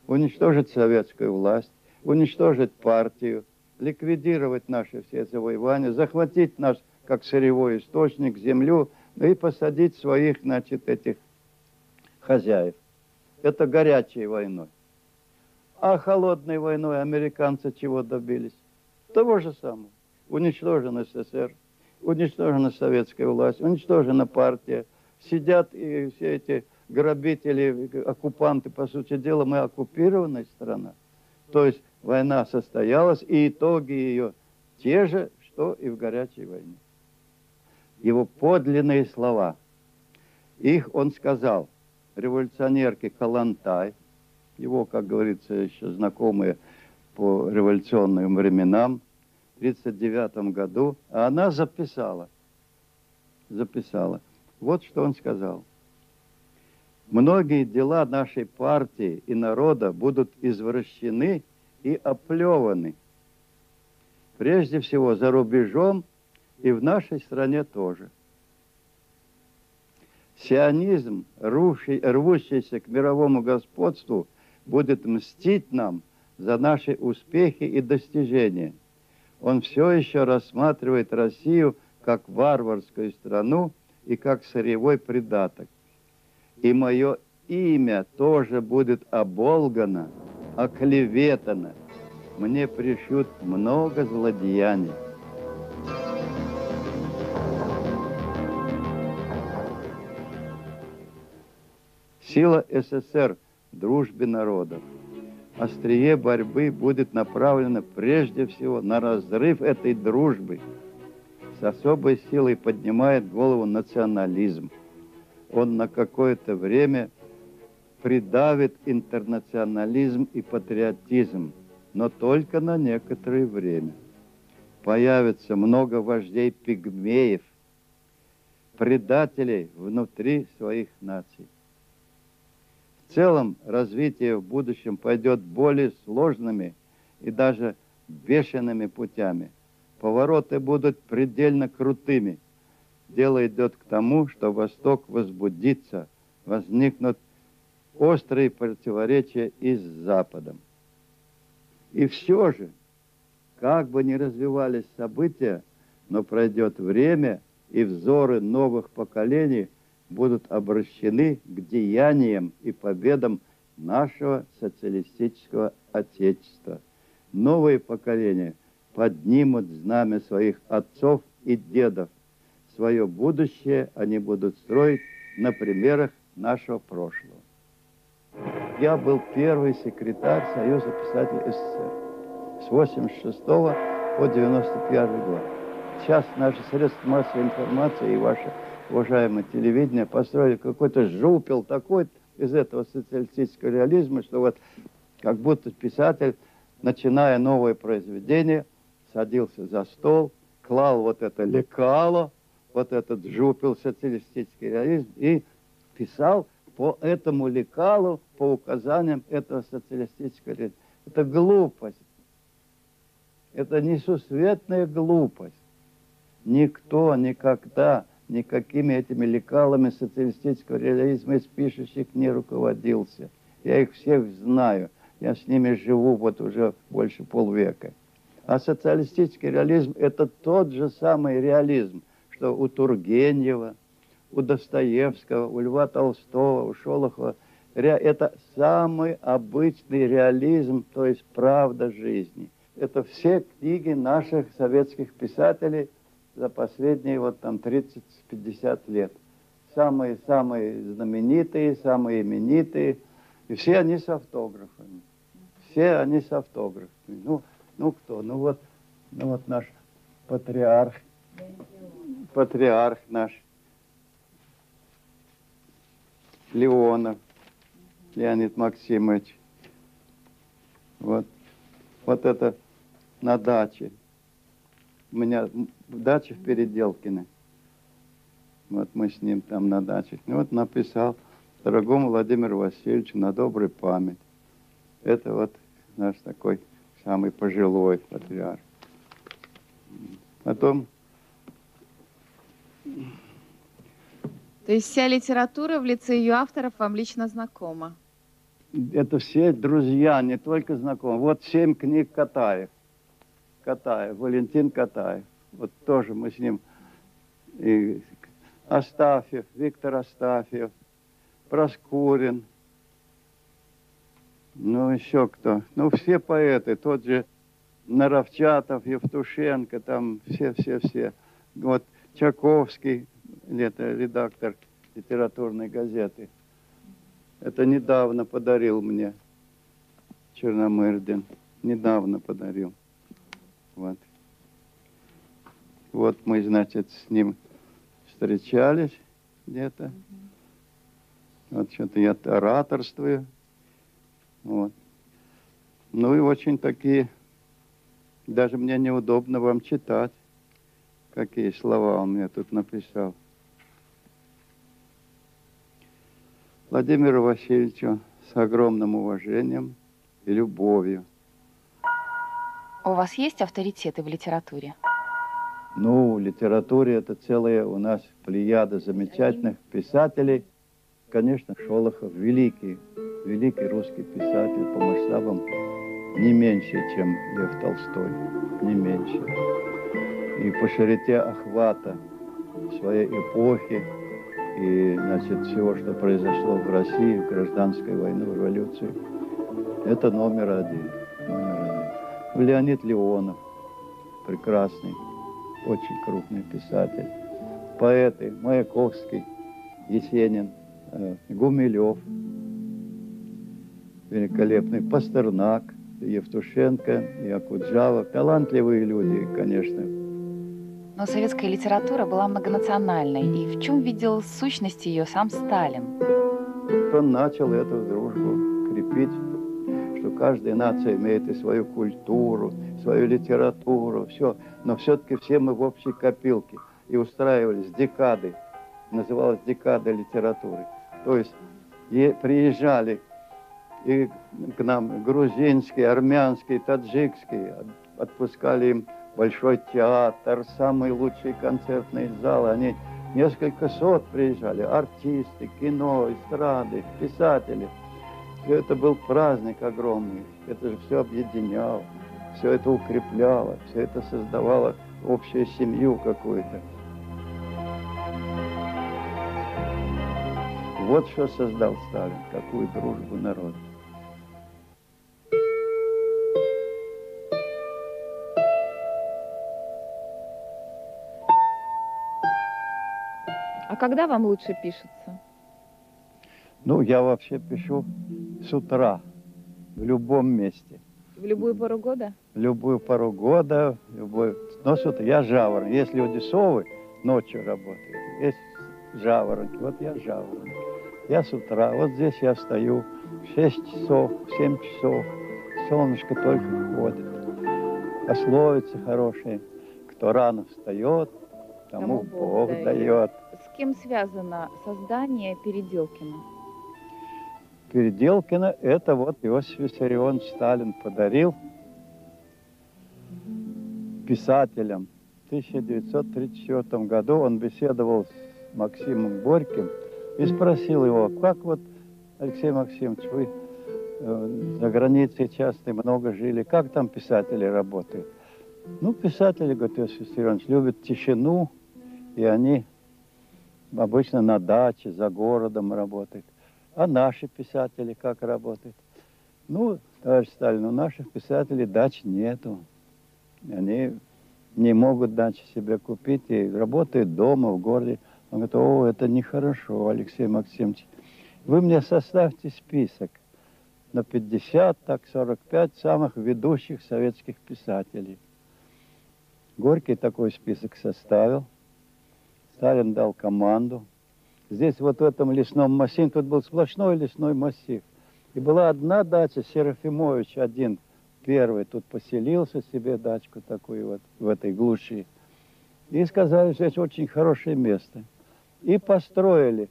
уничтожить советскую власть, уничтожить партию, ликвидировать наши все завоевания, захватить наш, как сырьевой источник, землю и посадить своих, значит, этих хозяев. Это горячей войной. А холодной войной американцы чего добились? Того же самого. Уничтожен СССР, уничтожена советская власть, уничтожена партия. Сидят и все эти грабители, оккупанты, по сути дела, мы оккупированная страна. То есть война состоялась, и итоги ее те же, что и в горячей войне. Его подлинные слова. Их он сказал революционерке Калантай, его, как говорится, еще знакомые по революционным временам, в 1939 году, а она записала. Вот что он сказал. Многие дела нашей партии и народа будут извращены и оплеваны. Прежде всего за рубежом и в нашей стране тоже. Сионизм, рвущийся к мировому господству, будет мстить нам за наши успехи и достижения. Он все еще рассматривает Россию как варварскую страну и как сырьевой придаток. И мое имя тоже будет оболгано, оклеветано. Мне пришьют много злодеяний. Сила СССР в дружбе народов. острие борьбы будет направлено прежде всего на разрыв этой дружбы. С особой силой поднимает голову национализм. Он на какое-то время придавит интернационализм и патриотизм, но только на некоторое время. Появится много вождей пигмеев, предателей внутри своих наций. В целом развитие в будущем пойдет более сложными и даже бешеными путями. Повороты будут предельно крутыми. Дело идет к тому, что Восток возбудится, возникнут острые противоречия и с Западом. И все же, как бы ни развивались события, но пройдет время, и взоры новых поколений будут обращены к деяниям и победам нашего социалистического Отечества. Новые поколения поднимут знамя своих отцов и дедов. Свое будущее они будут строить на примерах нашего прошлого. Я был первый секретарь Союза писателей СССР с 86 по 91 год. Сейчас наши средства массовой информации и ваше уважаемое телевидение построили какой-то жупел такой из этого социалистического реализма, что вот как будто писатель, начиная новое произведение, садился за стол, клал вот это лекало, вот этот жупел социалистический реализм и писал по этому лекалу, по указаниям этого социалистического реализма. Это глупость. Это несусветная глупость. Никто никогда никакими этими лекалами социалистического реализма из пишущих не руководился. Я их всех знаю. Я с ними живу вот уже больше полвека. А социалистический реализм – это тот же самый реализм, что у Тургенева, у Достоевского, у Льва Толстого, у Шолохова. Это самый обычный реализм, то есть правда жизни. Это все книги наших советских писателей за последние вот там 30-50 лет. Самые знаменитые, самые именитые. И все они с автографами. Все они с автографами. Ну кто? Ну вот наш патриарх наш Леонов, Леонид Максимович. Вот это на даче. У меня дача в Переделкино. Вот мы с ним там на даче. И вот написал: дорогому Владимиру Васильевичу, на добрую память. Это вот наш такой самый пожилой патриарх. Потом... То есть вся литература в лице ее авторов вам лично знакома? Это все друзья, не только знакомые. Вот 7 книг Катаев. Валентин Катаев. Вот тоже мы с ним. И Астафьев, Виктор Астафьев, Проскурин. Ну, еще кто? Ну, все поэты. Тот же Наровчатов, Евтушенко, там все. Вот Чаковский, это редактор литературной газеты. Это недавно подарил мне Черномырдин. Недавно подарил. Вот мы, значит, с ним встречались где-то. Вот что-то я ораторствую. Вот. Ну и очень такие, даже мне неудобно вам читать, какие слова он мне тут написал. Владимиру Васильевичу с огромным уважением и любовью. У вас есть авторитеты в литературе? Ну, в литературе это целая у нас плеяда замечательных писателей. Конечно, Шолохов великий русский писатель по масштабам не меньше, чем Лев Толстой, не меньше. И по широте охвата своей эпохи и, значит, всего, что произошло в России, в гражданской войне, в революции, это номер один. Леонид Леонов, прекрасный, очень крупный писатель. Поэты Маяковский, Есенин, Гумилев, великолепный, Пастернак, Евтушенко, и Акуджава. Талантливые люди, конечно. Но советская литература была многонациональной. И в чем видел сущность ее сам Сталин? Он начал эту дружбу крепить, что каждая нация имеет и свою культуру, свою литературу, все. Но все-таки все мы в общей копилке. И устраивались декады, называлась декада литературы. То есть приезжали и к нам грузинские, армянские, таджикские, отпускали им большой театр, самые лучшие концертные залы. Они несколько сот приезжали, артисты, кино, эстрады, писатели. Все это был праздник огромный. Это же все объединяло, все это укрепляло, все это создавало общую семью какую-то. Вот что создал Сталин, какую дружбу народа. А когда вам лучше пишется? Ну, я вообще пишу с утра, в любом месте. В любую пору года? В любую пору года, но с утра. Я жаворонок. Есть люди совы, ночью работают. Есть жаворонки. Вот я жаворонок. Я с утра. Вот здесь я встаю в 6 часов, в 7 часов. Солнышко только ходит. Пословицы хорошие. Кто рано встает, тому Бог дает. С кем связано создание Переделкина? Переделкина это вот Иосиф Виссарионович Сталин подарил писателям. В 1934 году он беседовал с Максимом Горьким и спросил его, как вот, Алексей Максимович, вы за границей часто много жили, как там писатели работают? Ну, писатели, говорит Иосиф Виссарионович, любят тишину, и они обычно на даче, за городом работают. А наши писатели как работают? Ну, товарищ Сталин, у наших писателей дач нету. Они не могут дачи себе купить и работают дома, в городе. Он говорит, о, это нехорошо, Алексей Максимович. Вы мне составьте список на 50, так 45 самых ведущих советских писателей. Горький такой список составил. Сталин дал команду. Здесь вот в этом лесном массиве, тут был сплошной лесной массив. И была одна дача, Серафимович один, первый, тут поселился себе дачку такую вот в этой глуши. И сказали, что здесь очень хорошее место. И построили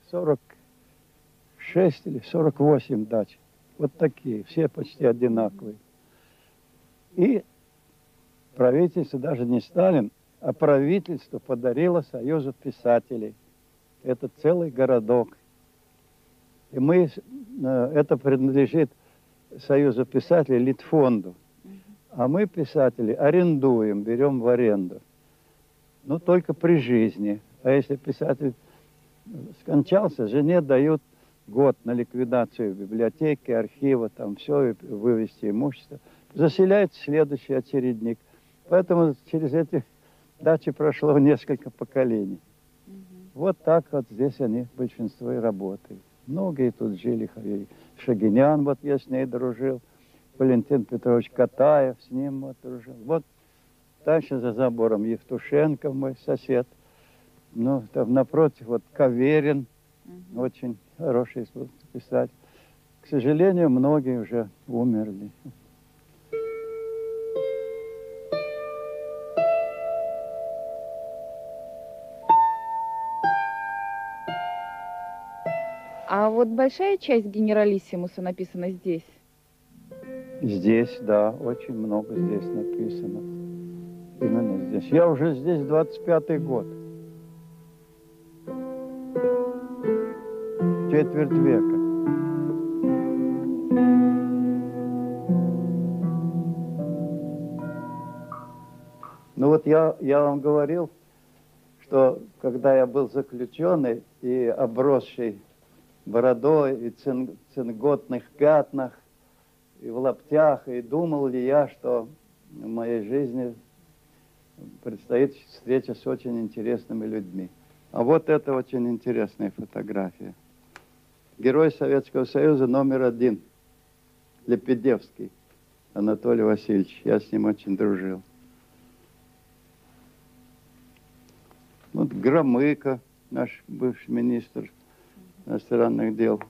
46 или 48 дач. Вот такие, все почти одинаковые. И правительство, даже не Сталин, а правительство подарило Союзу писателей. Это целый городок. И мы, это принадлежит Союзу писателей, Литфонду. А мы, писатели, арендуем, берем в аренду. Но только при жизни. А если писатель скончался, жене дают год на ликвидацию библиотеки, архива, там все, вывести имущество. Заселяется следующий очередник. Поэтому через эти дачи прошло несколько поколений. Вот так вот здесь они, большинство, и работают. Многие тут жили. Шагинян, вот я с ней дружил. Валентин Петрович Катаев, с ним вот дружил. Вот дальше за забором Евтушенко, мой сосед. Ну, там напротив вот Каверин, очень хороший писатель. К сожалению, многие уже умерли. А вот большая часть Генералиссимуса написана здесь? Здесь, да, очень много здесь написано. Именно здесь. Я уже здесь 25-й год. Четверть века. Ну вот я вам говорил, что когда я был заключенный и обросший бородой и цинготных пятнах, и в лаптях, и думал ли я, что в моей жизни предстоит встреча с очень интересными людьми. А вот это очень интересная фотография. Герой Советского Союза номер 1. Лепедевский Анатолий Васильевич. Я с ним очень дружил. Вот Громыко, наш бывший министр иностранных дел.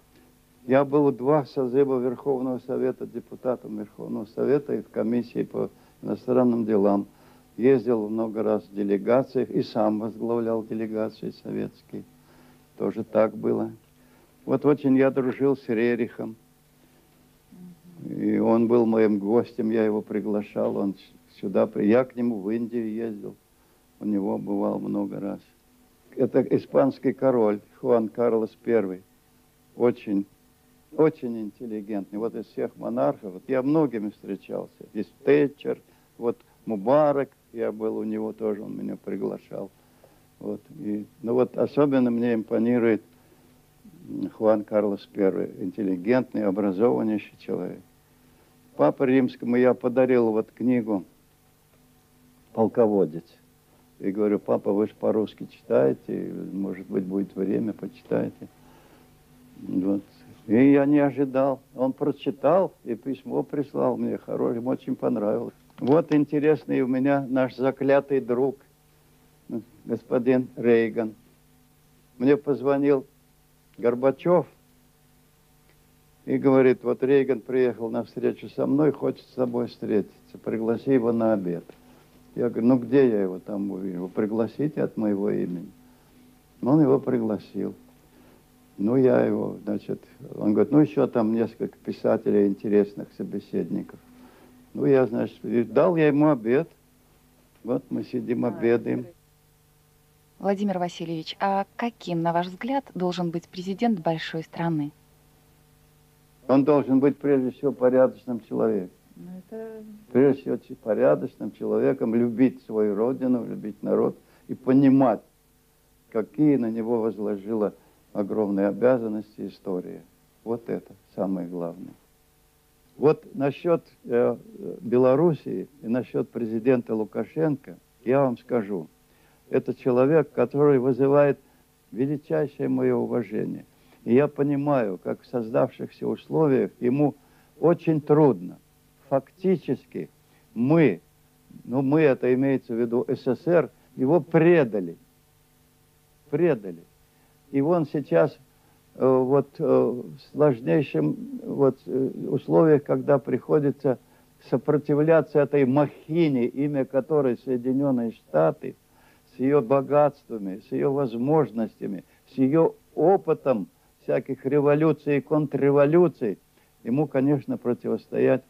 Я был 2 созыва Верховного Совета, депутатом Верховного Совета и в комиссии по иностранным делам. Ездил много раз в делегациях и сам возглавлял делегации советские. Тоже так было. Вот очень я дружил с Рерихом. И он был моим гостем, я его приглашал, он сюда, я к нему в Индию ездил, у него бывал много раз. Это испанский король Хуан Карлос I, очень интеллигентный. Вот из всех монархов, вот я многими встречался. Здесь Тэтчер, вот Мубарак, я был у него тоже, он меня приглашал. Вот. Ну вот особенно мне импонирует Хуан Карлос I, интеллигентный, образованнейший человек. Папе Римскому я подарил вот книгу «Полководец». И говорю: папа, вы же по-русски читаете, может быть, будет время, почитайте. Вот. И я не ожидал. Он прочитал и письмо прислал мне хорошее, ему очень понравилось. Вот интересный у меня наш заклятый друг, господин Рейган. Мне позвонил Горбачев и говорит: вот Рейган приехал на встречу со мной, хочет с тобой встретиться, пригласи его на обед. Я говорю: ну где я его там увижу? Пригласите от моего имени. Он его пригласил. Ну я его, значит, он говорит: ну еще там несколько писателей интересных, собеседников. Ну я, значит, дал я ему обед. Вот мы сидим, обедаем. Владимир Васильевич, а каким, на ваш взгляд, должен быть президент большой страны? Он должен быть прежде всего порядочным человеком. Прежде всего порядочным человеком, любить свою родину, любить народ и понимать, какие на него возложила огромные обязанности история. Вот это самое главное. Вот насчет Белоруссии и насчет президента Лукашенко я вам скажу. Это человек, который вызывает величайшее мое уважение. И я понимаю, как в создавшихся условиях ему очень трудно. Фактически мы, это имеется в виду СССР, его предали. И он сейчас в сложнейшем условиях, когда приходится сопротивляться этой махине, имя которой Соединенные Штаты, с ее богатствами, с ее возможностями, с ее опытом всяких революций и контрреволюций, ему, конечно, противостоять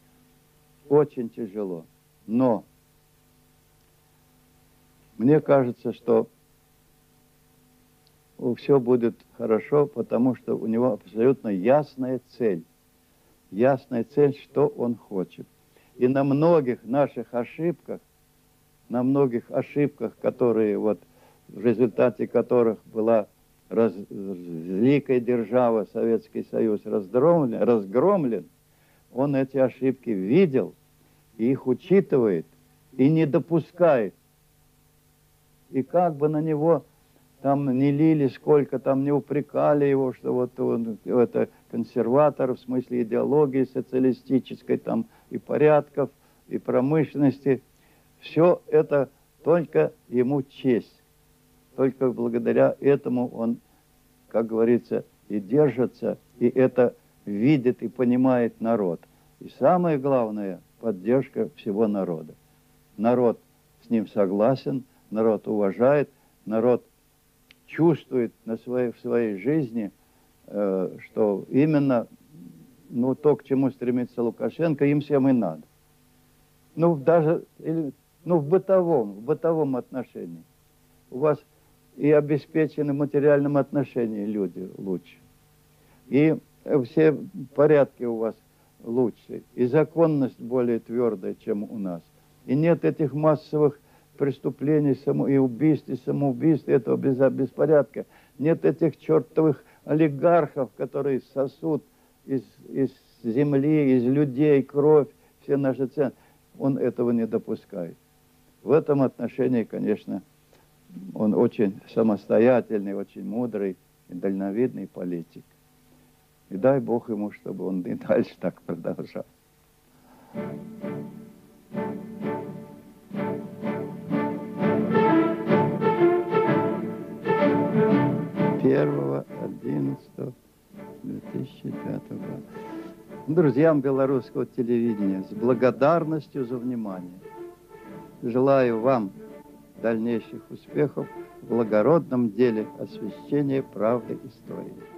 очень тяжело. Но мне кажется, что все будет хорошо, потому что у него абсолютно ясная цель. Ясная цель, что он хочет. И на многих наших ошибках, которые в результате которых была великая держава, Советский Союз, разгромлен, он эти ошибки видел, и их учитывает, и не допускает. И как бы на него там не лили, сколько там не упрекали его, что вот он это консерватор в смысле идеологии социалистической, там и порядков, и промышленности, все это только ему честь. Только благодаря этому он, как говорится, и держится, и это видит и понимает народ. И самое главное – поддержка всего народа. Народ с ним согласен, народ уважает, народ чувствует в своей жизни, что именно то, к чему стремится Лукашенко, им всем и надо. Даже в бытовом отношении. У вас и обеспечены в материальном отношении люди лучше. И все порядки у вас лучше. И законность более твердая, чем у нас. И нет этих массовых преступлений, и убийств, и самоубийств, этого беспорядка. Нет этих чертовых олигархов, которые сосут из земли, из людей кровь, все наши ценности. Он этого не допускает. В этом отношении, конечно, он очень самостоятельный, очень мудрый и дальновидный политик. И дай Бог ему, чтобы он и дальше так продолжал. Первого 11.2005 года. Друзьям белорусского телевидения, с благодарностью за внимание. Желаю вам дальнейших успехов в благородном деле освещения правды истории.